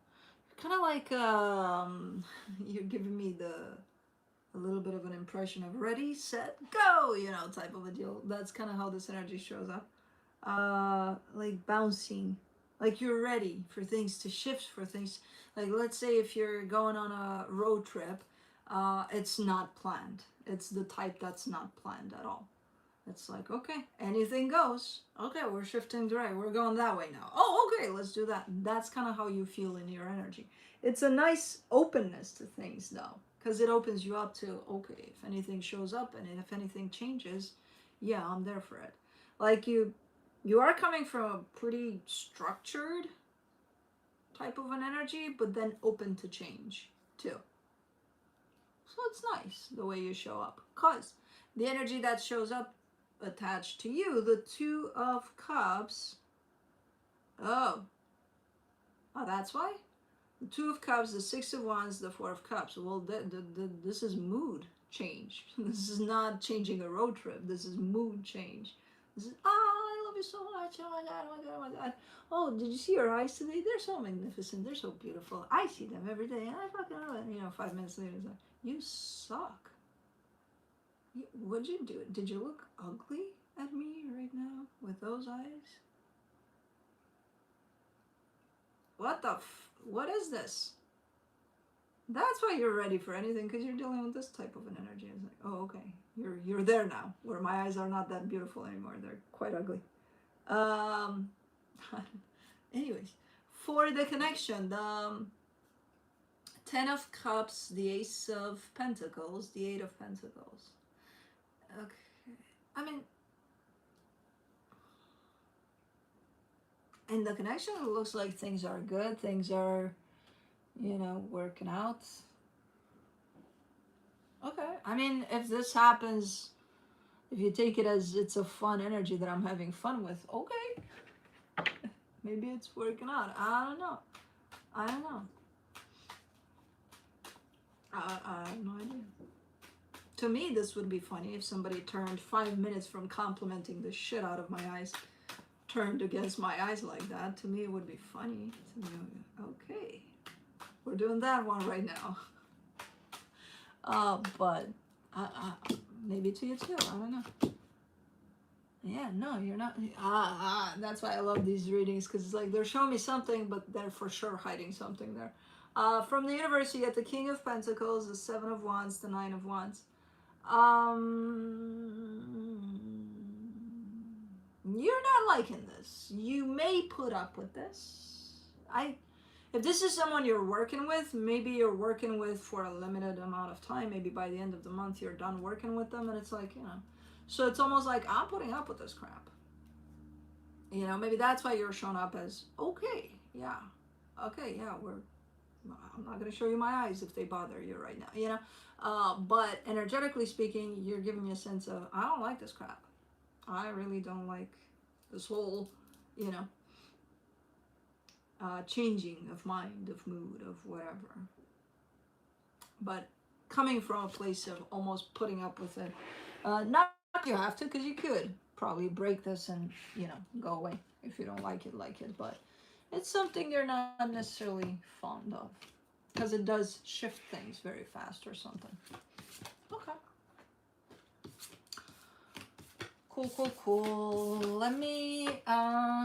Kind of like you're giving me a little bit of an impression of ready, set, go, you know, type of a deal. That's kind of how this energy shows up. Like bouncing, like you're ready for things to shift, for things, like let's say if you're going on a road trip, it's not planned. It's the type that's not planned at all. It's like, okay, anything goes. Okay, we're shifting direct. We're going that way now. Oh, okay, let's do that. That's kind of how you feel in your energy. It's a nice openness to things, though, because it opens you up to, okay, if anything shows up and if anything changes, yeah, I'm there for it. Like you are coming from a pretty structured type of an energy, but then open to change, too. So it's nice the way you show up, because the energy that shows up attached to you, the Two of Cups. Oh, that's why. The Two of Cups, the Six of Wands, the Four of Cups. Well, this is mood change. This is not changing a road trip. This is mood change. This is, I love you so much. Oh my God, oh my God, oh my God. Oh, did you see your eyes today? They're so magnificent. They're so beautiful. I see them every day, and I fucking love it. You know, 5 minutes later, it's like, you suck. What'd you do? Did you look ugly at me right now with those eyes? What is this? That's why you're ready for anything, because you're dealing with this type of an energy. It's like, oh, okay, you're there now, where my eyes are not that beautiful anymore. They're quite ugly. Anyways, for the connection, the Ten of Cups, the Ace of Pentacles, the Eight of Pentacles. Okay, I mean, in the connection, it looks like things are good. Things are, you know, working out. Okay. I mean, if this happens, if you take it as it's a fun energy that I'm having fun with, okay. Maybe it's working out. I don't know. I don't know. I have no idea. To me, this would be funny if somebody turned 5 minutes from complimenting the shit out of my eyes, turned against my eyes like that. To me, it would be funny. To me, okay, we're doing that one right now. But maybe to you too. I don't know. Yeah, no, you're not. That's why I love these readings, because it's like they're showing me something, but they're for sure hiding something there. From the universe, you get the King of Pentacles, the Seven of Wands, the Nine of Wands. You're not liking this. You may put up with this. If this is someone you're working with, maybe you're working with for a limited amount of time. Maybe by the end of the month, you're done working with them, and it's like, you know. So it's almost like, I'm putting up with this crap. You know, maybe that's why you're showing up as, okay, yeah. Okay, yeah, I'm not going to show you my eyes if they bother you right now, you know. But energetically speaking, you're giving me a sense of, I don't like this crap. I really don't like this whole, you know, changing of mind, of mood, of whatever. But coming from a place of almost putting up with it, not you have to, because you could probably break this and, you know, go away if you don't like it, but it's something you're not necessarily fond of, because it does shift things very fast or something. Okay. Cool. Let me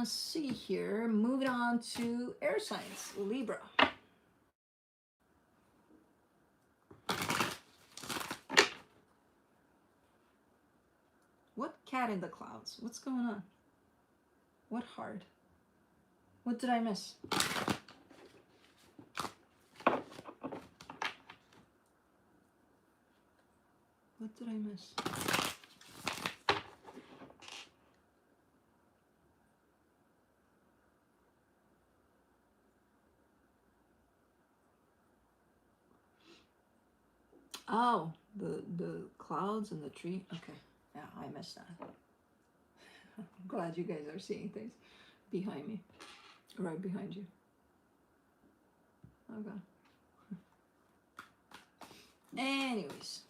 see here. Moving on to air signs, Libra. What cat in the clouds? What's going on? What heart? What did I miss? What did I miss? Oh, the clouds and the tree. Okay, yeah, I missed that. I'm glad you guys are seeing things behind me, right behind you. Okay. Anyways,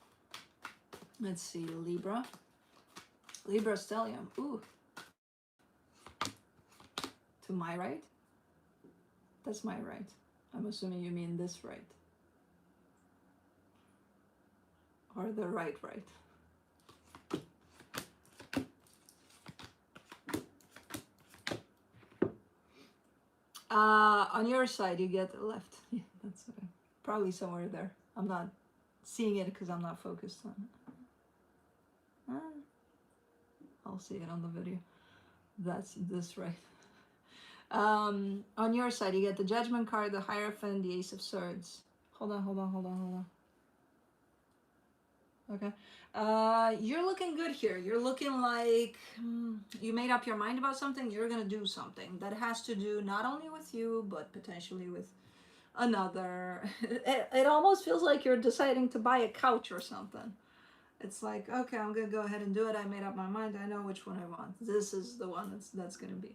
let's see, Libra. Libra stellium. Ooh. To my right? That's my right. I'm assuming you mean this right. Or the right. On your side, you get the left. Yeah, that's probably somewhere there. I'm not seeing it because I'm not focused on it. I'll see it on the video. That's this right. On your side, you get the Judgment card, the Hierophant, the Ace of Swords. Hold on. Okay. You're looking good here. You're looking like you made up your mind about something. You're going to do something that has to do not only with you, but potentially with another. It almost feels like you're deciding to buy a couch or something. It's like, okay, I'm going to go ahead and do it. I made up my mind. I know which one I want. This is the one that's going to be.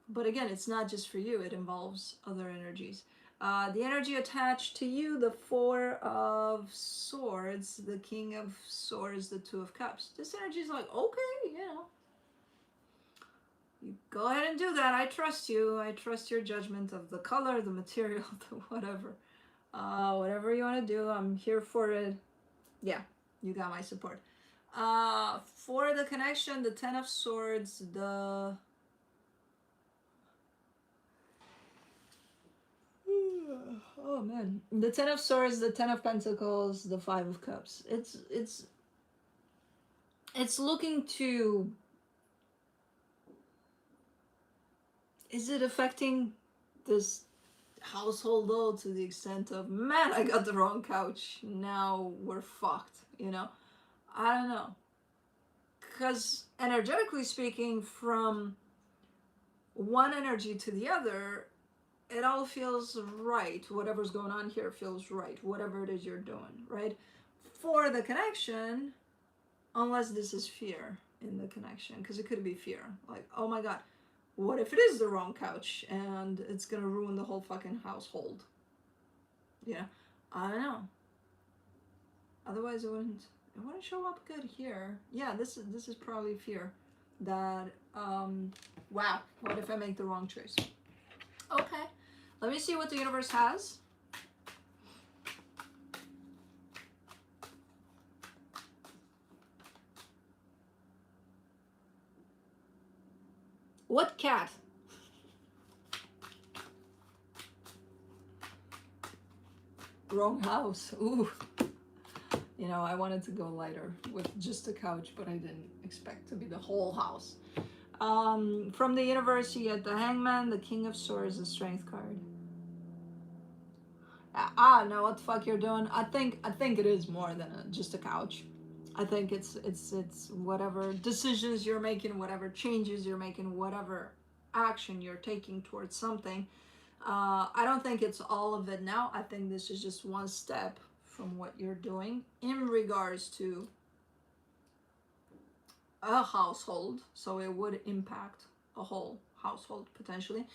But again, it's not just for you. It involves other energies. The energy attached to you, the Four of Swords, the King of Swords, the Two of Cups. This energy is like, okay, you know, you go ahead and do that. I trust you. I trust your judgment of the color, the material, the whatever. Whatever you want to do, I'm here for it. Yeah, you got my support. For the connection, the Ten of Swords, the... Oh man, the Ten of Swords, the Ten of Pentacles, the Five of Cups. It's looking to... Is it affecting this household though, to the extent of, man, I got the wrong couch, now we're fucked, you know? I don't know. Because energetically speaking, from one energy to the other, it all feels right. Whatever's going on here feels right. Whatever it is you're doing, right? For the connection, unless this is fear in the connection, because it could be fear. Like, oh my God, what if it is the wrong couch and it's gonna ruin the whole fucking household? Yeah, I don't know. Otherwise, it wouldn't show up good here. Yeah, this is probably fear that wow, what if I make the wrong choice? Okay, let me see what the universe has. What cat? Wrong house. Ooh. You know, I wanted to go lighter with just a couch, but I didn't expect to be the whole house. From the universe, you get the Hangman, the King of Swords, the Strength card. No, what the fuck you're doing? I think it is more than just a couch. I think it's whatever decisions you're making, whatever changes you're making, whatever action you're taking towards something. I don't think it's all of it now. I think this is just one step from what you're doing in regards to a household. So it would impact a whole household potentially.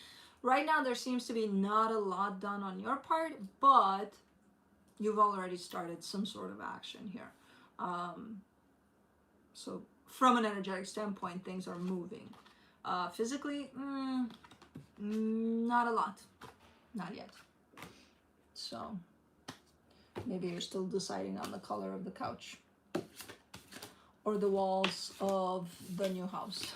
Right now, there seems to be not a lot done on your part, but you've already started some sort of action here. So from an energetic standpoint, things are moving. Physically, not a lot. Not yet. So maybe you're still deciding on the color of the couch or the walls of the new house.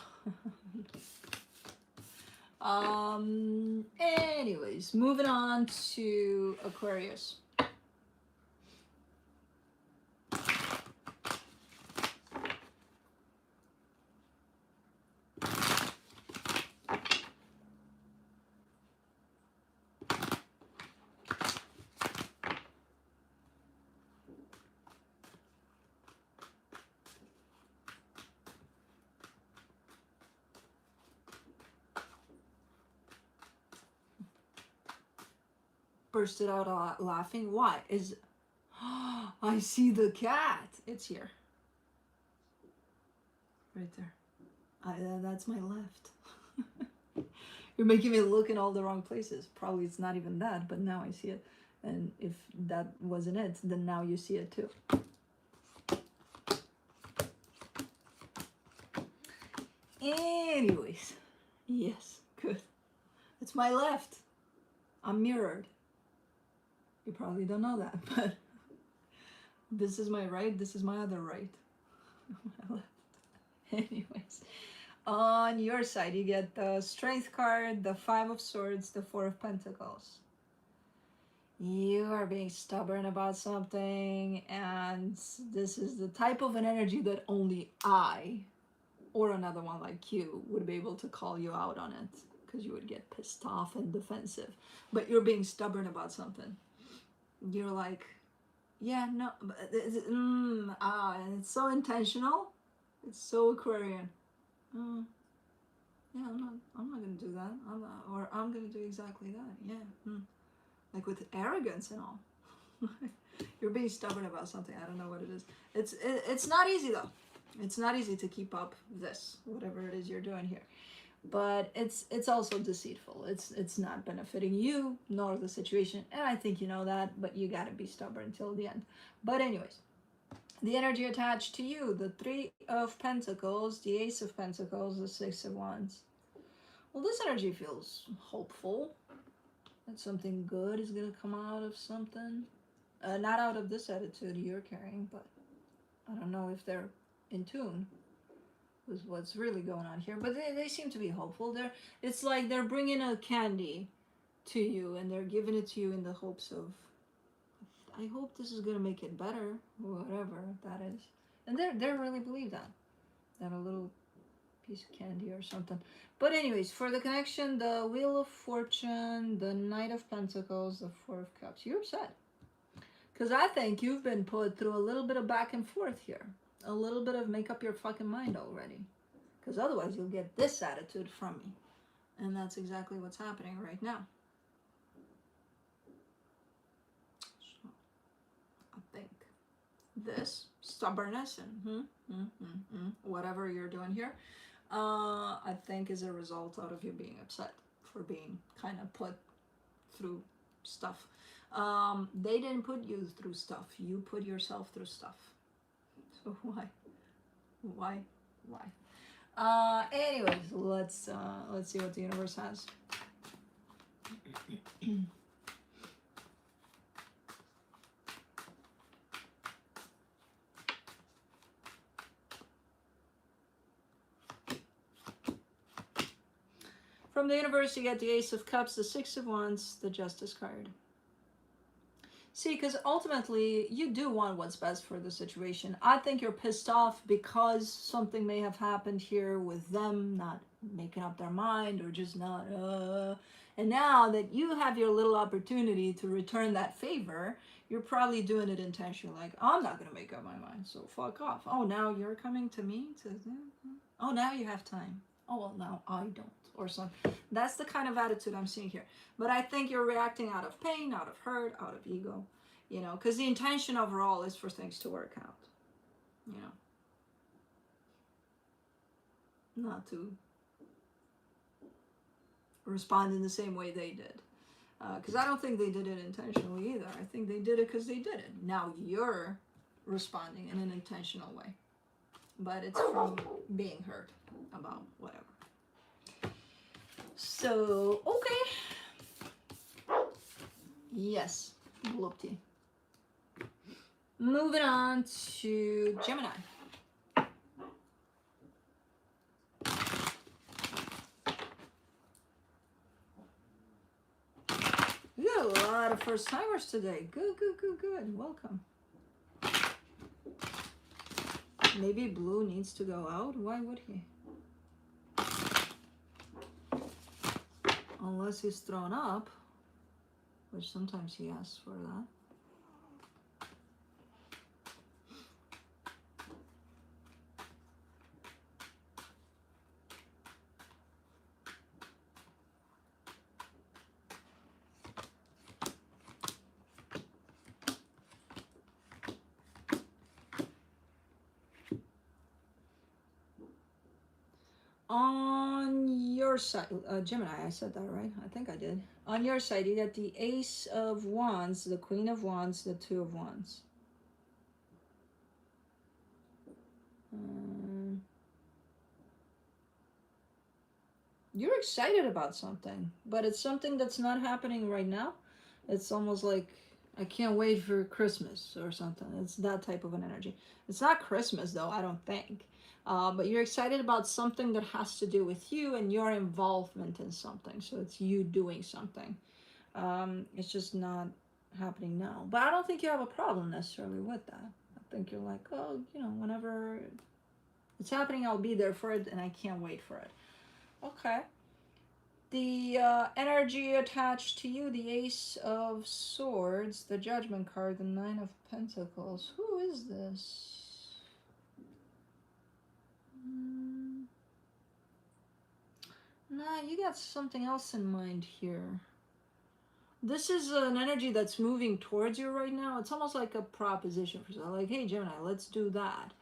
Anyways, moving on to Aquarius. Bursted out laughing. Why? I see the cat. It's here. Right there. That's my left. You're making me look in all the wrong places. Probably it's not even that, but now I see it. And if that wasn't it, then now you see it too. Anyways, yes, good. It's my left. I'm mirrored. You probably don't know that, but this is my right, this is my other right. My left. Anyways, on your side, you get the Strength card, the Five of Swords, the Four of Pentacles. You are being stubborn about something, and this is the type of an energy that only I, or another one like you, would be able to call you out on it, because you would get pissed off and defensive. But you're being stubborn about something. You're like, yeah, no, and it's so intentional. It's so Aquarian. Yeah, I'm not gonna do that. I'm gonna do exactly that. Yeah, like with arrogance and all. You're being stubborn about something. I don't know what it is. It's not easy though. It's not easy to keep up this, whatever it is you're doing here. But it's also deceitful. It's not benefiting you nor the situation, and I think you know that, but you gotta be stubborn till the end. But anyways, the energy attached to you, the Three of Pentacles, the Ace of Pentacles, the Six of Wands. Well, this energy feels hopeful that something good is gonna come out of something. Not out of this attitude you're carrying, but I don't know if they're in tune with what's really going on here, but they seem to be hopeful. It's like they're bringing a candy to you and they're giving it to you in the hopes of, I hope this is gonna make it better, whatever that is. And they really believe that a little piece of candy or something. But anyways, for the connection, the Wheel of Fortune, the Knight of Pentacles, the Four of Cups. You're upset because I think you've been put through a little bit of back and forth here. A little bit of make up your fucking mind already, because otherwise you'll get this attitude from me. And that's exactly what's happening right now. So I think this stubbornness and whatever you're doing here, I think is a result out of you being upset for being kind of put through stuff. They didn't put you through stuff. You put yourself through stuff. So why? Anyways, let's see what the universe has. From the universe, you get the Ace of Cups, the Six of Wands, the Justice card. See, because ultimately, you do want what's best for the situation. I think you're pissed off because something may have happened here with them not making up their mind or just not, And now that you have your little opportunity to return that favor, you're probably doing it intentionally. Like, I'm not going to make up my mind, so fuck off. Oh, now you're coming to me? Oh, now you have time. Oh, well, now I don't. Or something. That's the kind of attitude I'm seeing here. But I think you're reacting out of pain, out of hurt, out of ego, you know, because the intention overall is for things to work out, you know, not to respond in the same way they did. Because I don't think they did it intentionally either. I think they did it because they did it. Now you're responding in an intentional way. But it's from being hurt about whatever. So, okay. Yes, Blopti. Moving on to Gemini. We got a lot of first timers today. Good. Welcome. Maybe Blue needs to go out. Why would he? Unless he's thrown up, which sometimes he asks for that. On your side, Gemini, I said that right? I think I did. On your side, you get the Ace of Wands, the Queen of Wands, the Two of Wands. You're excited about something, but it's something that's not happening right now. It's almost like, I can't wait for Christmas or something. It's that type of an energy. It's not Christmas, though, I don't think. But you're excited about something that has to do with you and your involvement in something. So it's you doing something. It's just not happening now. But I don't think you have a problem necessarily with that. I think you're like, oh, you know, whenever it's happening, I'll be there for it, and I can't wait for it. Okay. The energy attached to you, the Ace of Swords, the Judgment card, the Nine of Pentacles. Who is this? Nah, you got something else in mind here. This is an energy that's moving towards you right now. It's almost like a proposition for yourself. Like, hey, Gemini, let's do that.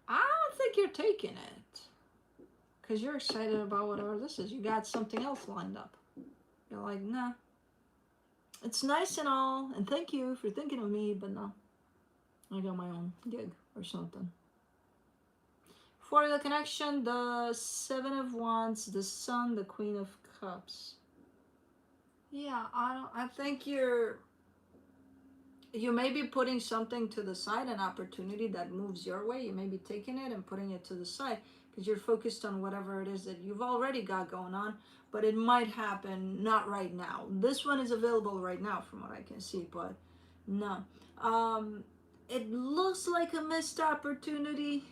I don't think you're taking it. Because you're excited about whatever this is. You got something else lined up. You're like, nah. It's nice and all, and thank you for thinking of me, but no. I got my own gig or something. For the connection, the Seven of Wands, the Sun, the Queen of Cups. Yeah, I think you may be putting something to the side, an opportunity that moves your way. You may be taking it and putting it to the side because you're focused on whatever it is that you've already got going on, but it might happen not right now. This one is available right now from what I can see, but no. It looks like a missed opportunity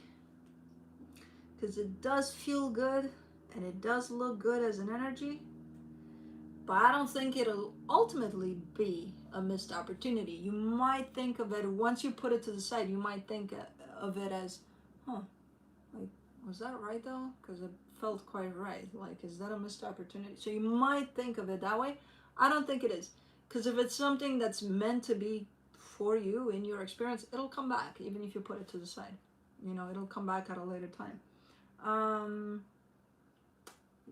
because it does feel good and it does look good as an energy, but I don't think it'll ultimately be a missed opportunity. You might think of it, once you put it to the side, you might think of it as, huh, like, Was that right though? Because it felt quite right. Like, is that a missed opportunity? So you might think of it that way. I don't think it is. Because if it's something that's meant to be for you in your experience, it'll come back, even if you put it to the side. You know, it'll come back at a later time.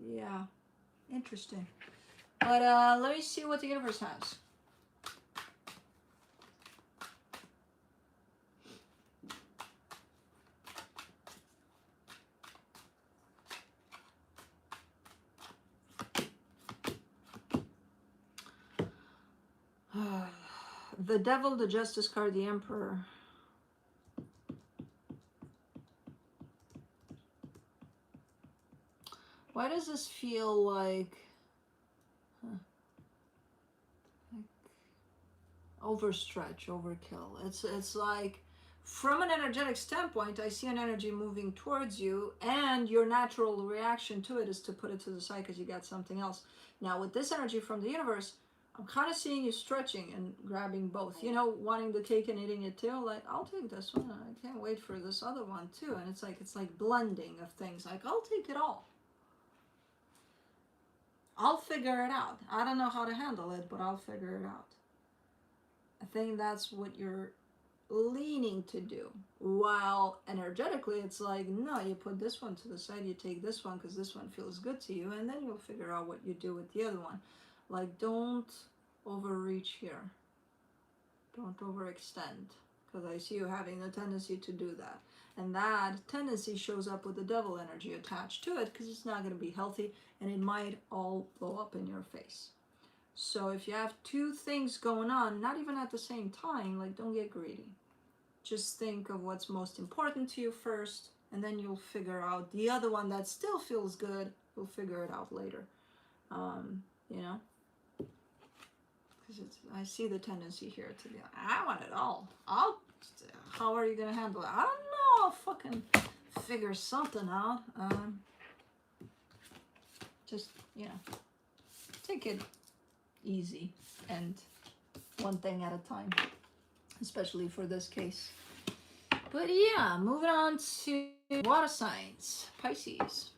Yeah, interesting. But let me see what the universe has. The Devil, the Justice card, the Emperor. Why does this feel like, like overstretch, overkill? It's like, from an energetic standpoint, I see an energy moving towards you, and your natural reaction to it is to put it to the side because you got something else. Now, with this energy from the universe, I'm kind of seeing you stretching and grabbing both. You know, wanting the cake and eating it too. Like, I'll take this one. I can't wait for this other one too. And it's like blending of things. Like, I'll take it all. I'll figure it out. I don't know how to handle it, but I'll figure it out. I think that's what you're leaning to do. While energetically, it's like, no, you put this one to the side, you take this one because this one feels good to you, and then you'll figure out what you do with the other one. Like, don't overreach here. Don't overextend, because I see you having the tendency to do that. And that tendency shows up with the devil energy attached to it, because it's not going to be healthy, and it might all blow up in your face. So if you have two things going on, not even at the same time, like, don't get greedy. Just think of what's most important to you first, and then you'll figure out the other one that still feels good. You'll figure it out later. You know? Because I see the tendency here to be, I want it all. How are you going to handle it? I don't know. I'll fucking figure something out. Just, you know, take it easy and one thing at a time, especially for this case. But yeah, moving on to water signs. Pisces.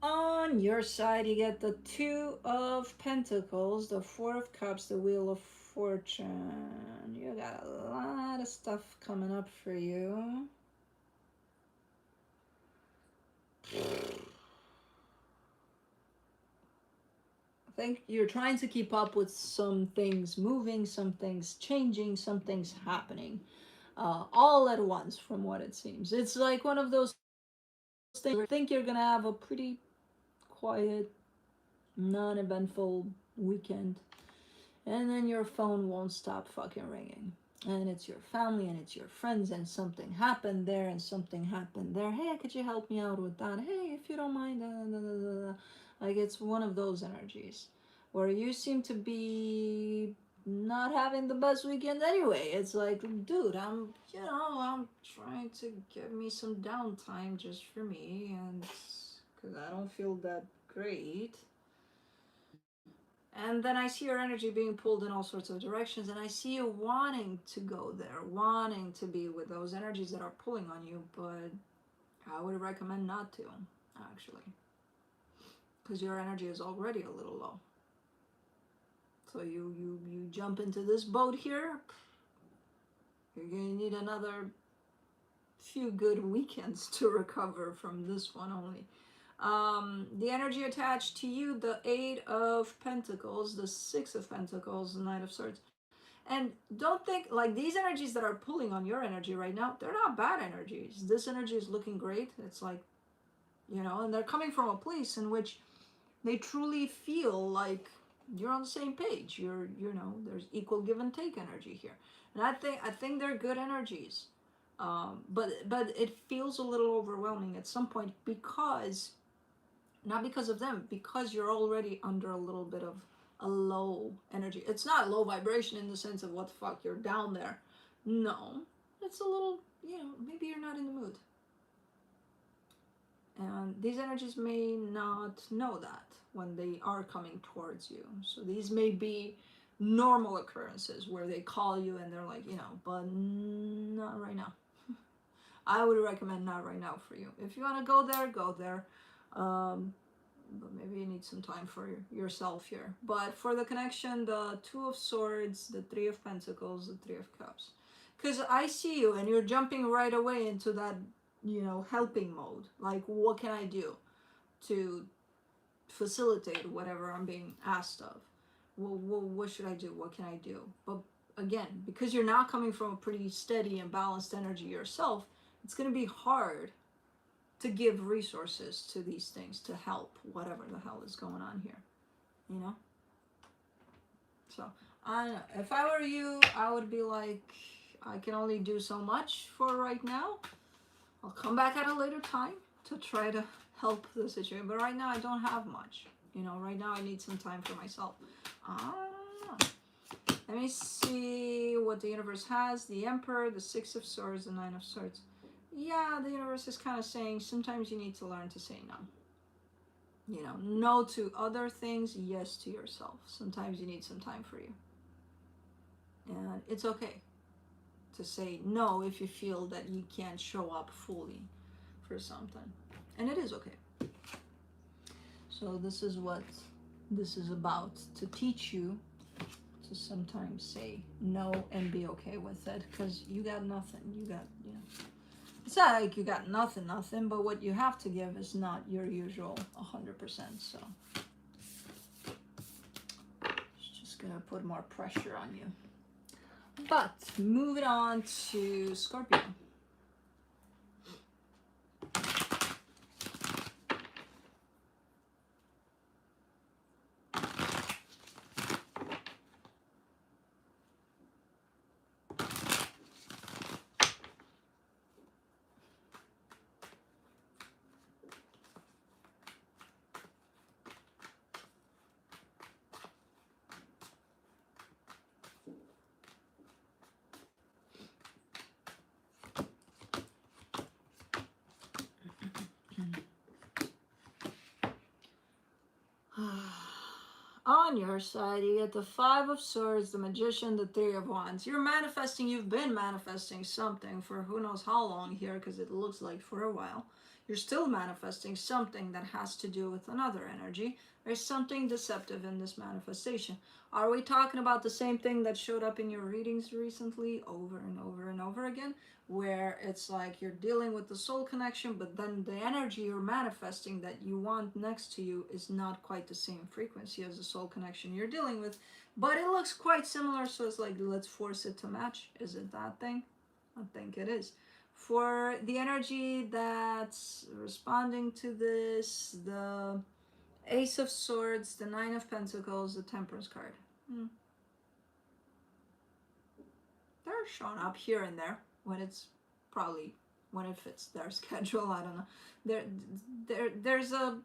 On your side, you get the Two of Pentacles, the Four of Cups, the Wheel of Fortune. You got a lot of stuff coming up for you. I think you're trying to keep up with some things moving, some things changing, some things happening, all at once from what it seems. It's like one of those things where you think you're gonna have a pretty quiet, non-eventful weekend, and then your phone won't stop fucking ringing, and it's your family and it's your friends, and something happened there and something happened there. Hey, could you help me out with that? Hey, if you don't mind. Like, it's one of those energies where you seem to be not having the best weekend anyway. It's like, dude, I'm trying to give me some downtime just for me, and because I don't feel that great. And then I see your energy being pulled in all sorts of directions, and I see you wanting to go there, wanting to be with those energies that are pulling on you, but I would recommend not to, actually, because your energy is already a little low. So you jump into this boat here, you're going to need another few good weekends to recover from this one only. The energy attached to you, the Eight of Pentacles, the Six of Pentacles, the Knight of Swords. And don't think, like, these energies that are pulling on your energy right now, they're not bad energies. This energy is looking great. It's like, you know, and they're coming from a place in which they truly feel like you're on the same page. You know, there's equal give and take energy here. And I think they're good energies. But it feels a little overwhelming at some point, because not because of them, because you're already under a little bit of a low energy. It's not low vibration in the sense of what the fuck, you're down there. No, it's a little, you know, maybe you're not in the mood. And these energies may not know that when they are coming towards you. So these may be normal occurrences where they call you and they're like, you know, but not right now. I would recommend not right now for you. If you want to go there, go there. But maybe you need some time for yourself here. But for the connection, the Two of Swords, the Three of Pentacles, the Three of Cups. Because I see you and you're jumping right away into that, you know, helping mode. Like, what can I do to facilitate whatever I'm being asked of? Well, what should I do? What can I do? But again, because you're not coming from a pretty steady and balanced energy yourself, it's going to be hard to give resources to these things to help whatever the hell is going on here, you know? So, I don't know. If I were you, I would be like, I can only do so much for right now. I'll come back at a later time to try to help the situation. But right now, I don't have much. You know, right now I need some time for myself. I don't know. Let me see what the universe has. The Emperor, the Six of Swords, the Nine of Swords. Yeah, the universe is kind of saying sometimes you need to learn to say no. You know, no to other things, yes to yourself. Sometimes you need some time for you. And it's okay to say no if you feel that you can't show up fully for something. And it is okay. So this is what this is about, to teach you to sometimes say no and be okay with it, because you got nothing. You got, you know, it's not like you got nothing, but what you have to give is not your usual 100%. So it's just gonna put more pressure on you. But moving on to Scorpio. On your side, you get the Five of Swords, the Magician, the Three of Wands. You're manifesting, you've been manifesting something for who knows how long here, because it looks like for a while. You're still manifesting something that has to do with another energy. There's something deceptive in this manifestation. Are we talking about the same thing that showed up in your readings recently over and over and over again? Where it's like you're dealing with the soul connection, but then the energy you're manifesting that you want next to you is not quite the same frequency as the soul connection you're dealing with, but it looks quite similar, so it's like, let's force it to match. Is it that thing? I think it is. For the energy that's responding to this, the Ace of Swords, the Nine of Pentacles, the Temperance card. They're showing up here and there when it's probably when it fits their schedule. I don't know. There's a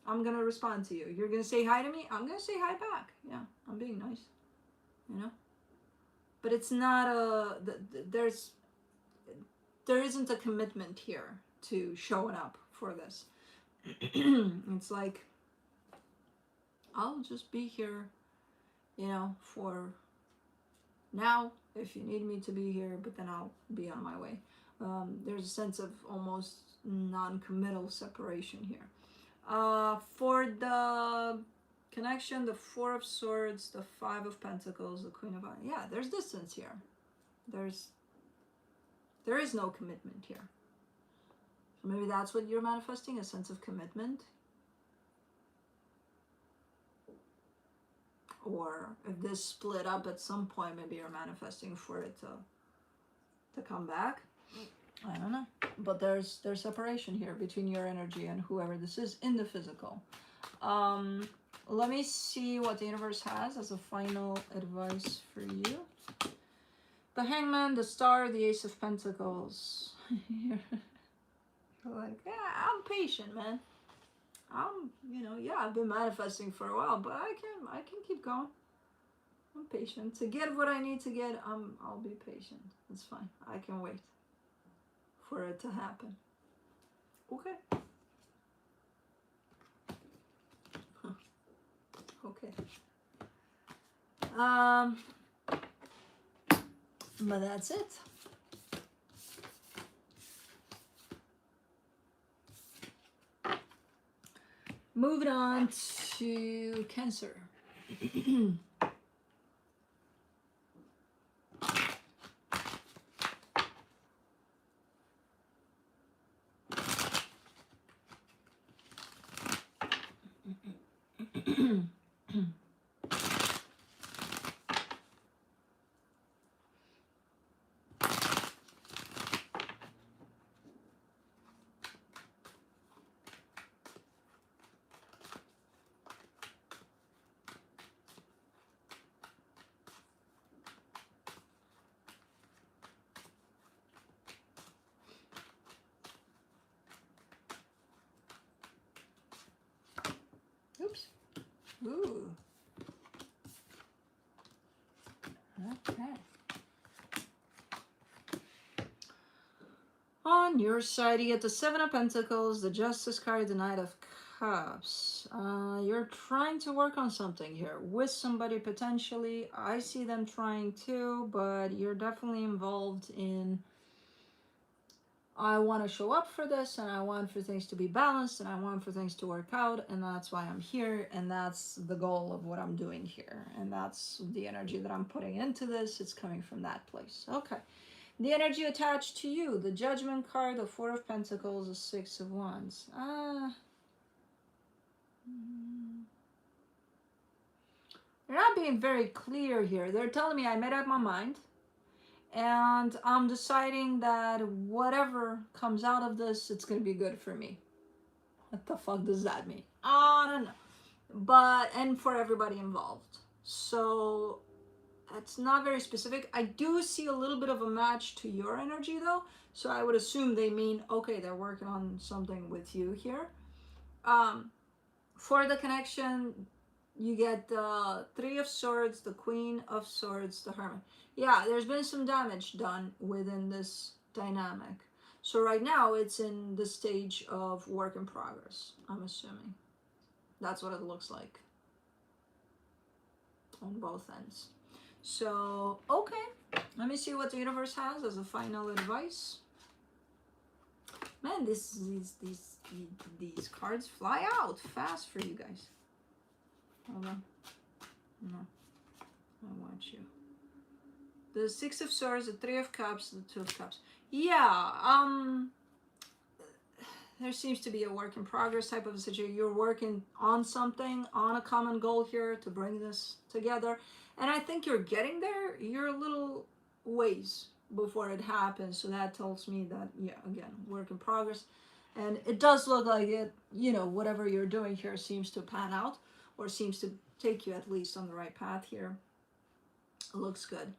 I'm gonna respond to you. You're gonna say hi to me. I'm gonna say hi back. Yeah, I'm being nice. You know. But it's not a there isn't a commitment here to showing up for this. It's like, I'll just be here, you know, for now if you need me to be here, but then I'll be on my way. There's a sense of almost non-committal separation here. For the connection, the Four of Swords, the Five of Pentacles, the Queen of Wands. Yeah, there's distance here. There is no commitment here. So maybe that's what you're manifesting, a sense of commitment. Or if this split up at some point, maybe you're manifesting for it to come back. I don't know. But there's separation here between your energy and whoever this is in the physical. Let me see what the universe has as a final advice for you. The Hangman, the Star, the Ace of Pentacles. You're like, yeah, I'm patient, man. You know, yeah, I've been manifesting for a while, but I can keep going. I'm patient. To get what I need to get, I'll be patient. It's fine. I can wait for it to happen. Okay. Okay. But that's it. Moving on to Cancer. Oops. Ooh. Okay. On your side, you get the Seven of Pentacles, the Justice card, the Knight of Cups. You're trying to work on something here with somebody potentially. I see them trying too, but you're definitely involved in, I want to show up for this, and I want for things to be balanced, and I want for things to work out, and that's why I'm here, and that's the goal of what I'm doing here, and that's the energy that I'm putting into this. It's coming from that place. Okay. The energy attached to you, the Judgment card, the Four of Pentacles, the Six of Wands. They're not being very clear here. They're telling me I made up my mind, and I'm deciding that whatever comes out of this, it's going to be good for me. What the fuck does that mean? I don't know. But, and for everybody involved. So, it's not very specific. I do see a little bit of a match to your energy though. So I would assume they mean, okay, they're working on something with you here. For the connection, you get the Three of Swords, the Queen of Swords, the Hermit. Yeah, there's been some damage done within this dynamic. So right now it's in the stage of work in progress, I'm assuming. That's what it looks like on both ends. So, okay, let me see what the universe has as a final advice. Man, these cards fly out fast for you guys. Hold on. No, I want you. The Six of Swords, the Three of Cups, the Two of Cups. Yeah, there seems to be a work in progress type of a situation. You're working on something, on a common goal here to bring this together. And I think you're getting there. You're a little ways before it happens. So that tells me that, yeah, again, work in progress. And it does look like it, you know, whatever you're doing here seems to pan out, or seems to take you at least on the right path here. It looks good.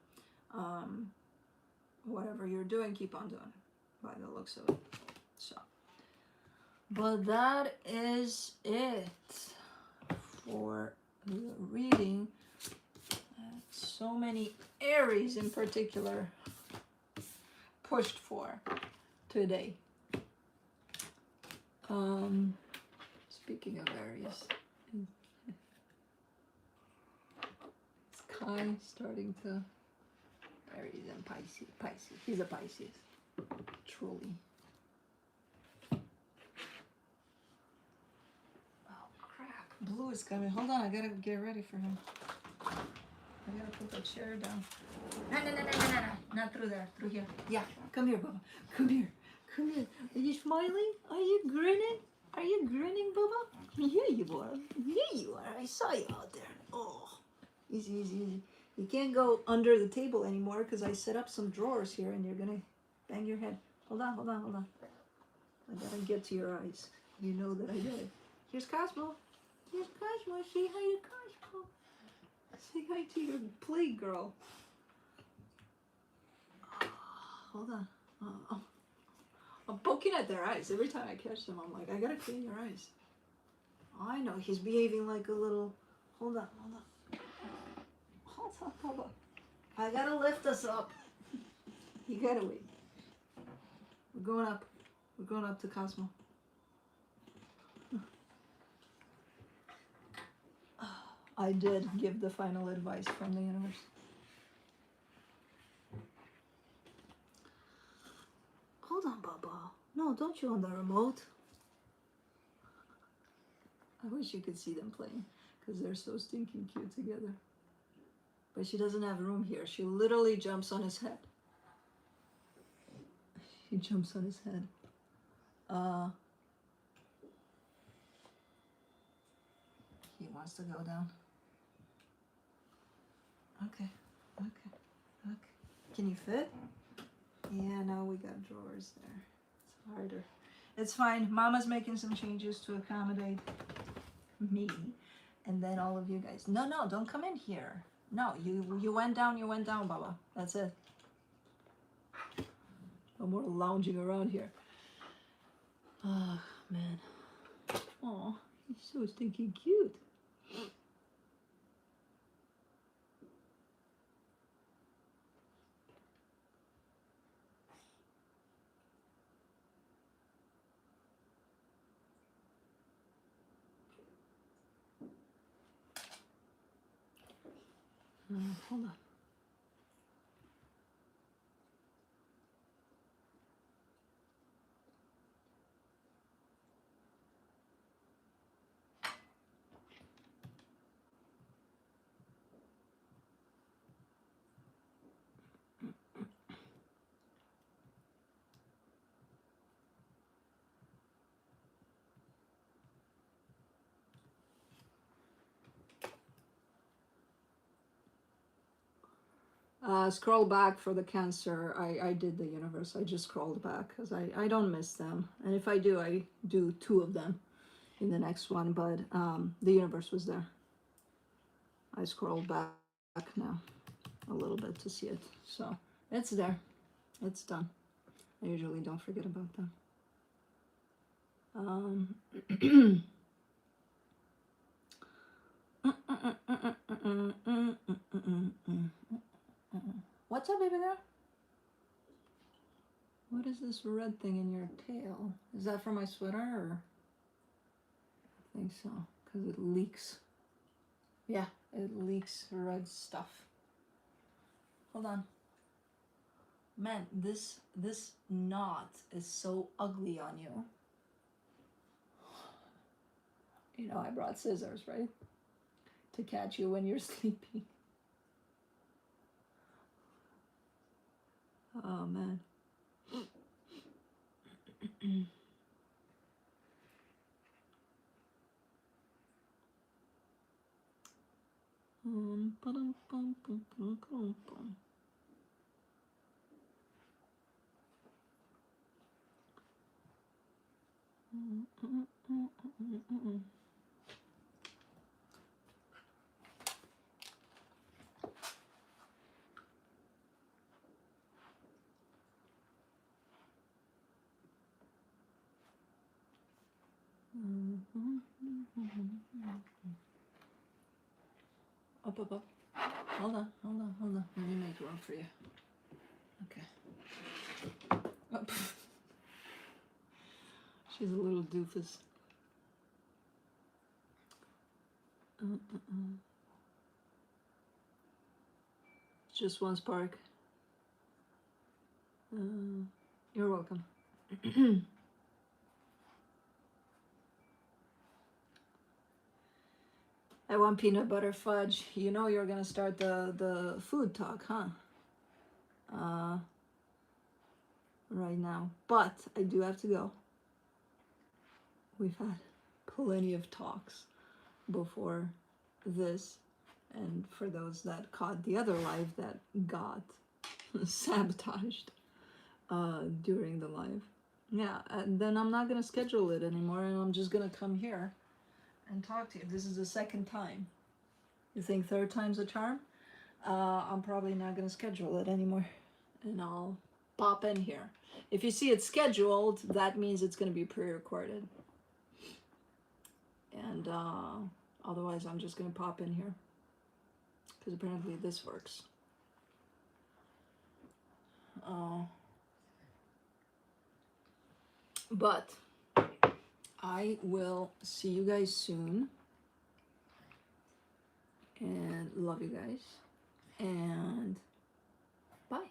Whatever you're doing, keep on doing it by the looks of it. So, but that is it for the reading. So many Aries in particular pushed for today. Speaking of Aries, Sky starting to Aries and Pisces. He's a Pisces, truly. Oh crap! Blue is coming. Hold on, I gotta get ready for him. I gotta put the chair down. No, not through there, through here. Yeah, come here, Bubba. Come here. Are you smiling? Are you grinning? Are you grinning, Bubba? Here you are. Here you are. I saw you out there. Oh, easy. You can't go under the table anymore because I set up some drawers here and you're gonna bang your head. Hold on. I gotta get to your eyes. You know that I did it. Here's Cosmo. Say hi to Cosmo. Say hi to your play girl. hold on. I'm poking at their eyes. Every time I catch them, I'm like, I gotta clean your eyes. I know, he's behaving like a little... Hold on, hold on. Hold on, hold on. I gotta lift us up. You gotta wait. We're going up. We're going up to Cosmo. I did give the final advice from the universe. Hold on, Baba. No, don't you on the remote. I wish you could see them playing, because they're so stinking cute together. But she doesn't have room here. She literally jumps on his head. She jumps on his head. He wants to go down. Okay, okay, okay. Can you fit? Yeah, no, we got drawers there. It's harder. It's fine. Mama's making some changes to accommodate me. And then all of you guys. No, no, don't come in here. No, you went down, Baba. That's it. No more lounging around here. Oh, man. Oh, he's so stinking cute. Hold on. Scroll back for the Cancer. I did the universe. I just scrolled back because I don't miss them. And if I do 2 of them in the next one. But the universe was there. I scrolled back now a little bit to see it. So it's there. It's done. I usually don't forget about them. What's up, baby girl? What is this red thing in your tail? Is that for my sweater, or? I think so, because it leaks. Yeah, it leaks red stuff. Hold on. Man, this knot is so ugly on you. You know, I brought scissors, right? To catch you when you're sleeping. Oh, man. Up, up, up. Hold on, hold on, hold on. Let me make room for you. Okay. Up. She's a little doofus. Just one spark. You're welcome. I want peanut butter fudge. You know you're gonna start the food talk, huh? Right now. But I do have to go. We've had plenty of talks before this. And for those that caught the other live that got sabotaged during the live. Yeah, and then I'm not gonna schedule it anymore, and I'm just gonna come here and talk to you. This is the 2nd time. You think 3rd time's a charm? I'm probably not gonna schedule it anymore, and I'll pop in here. If you see it scheduled, that means it's going to be pre-recorded. And otherwise, I'm just going to pop in here. Because apparently this works. But I will see you guys soon. And love you guys. And bye.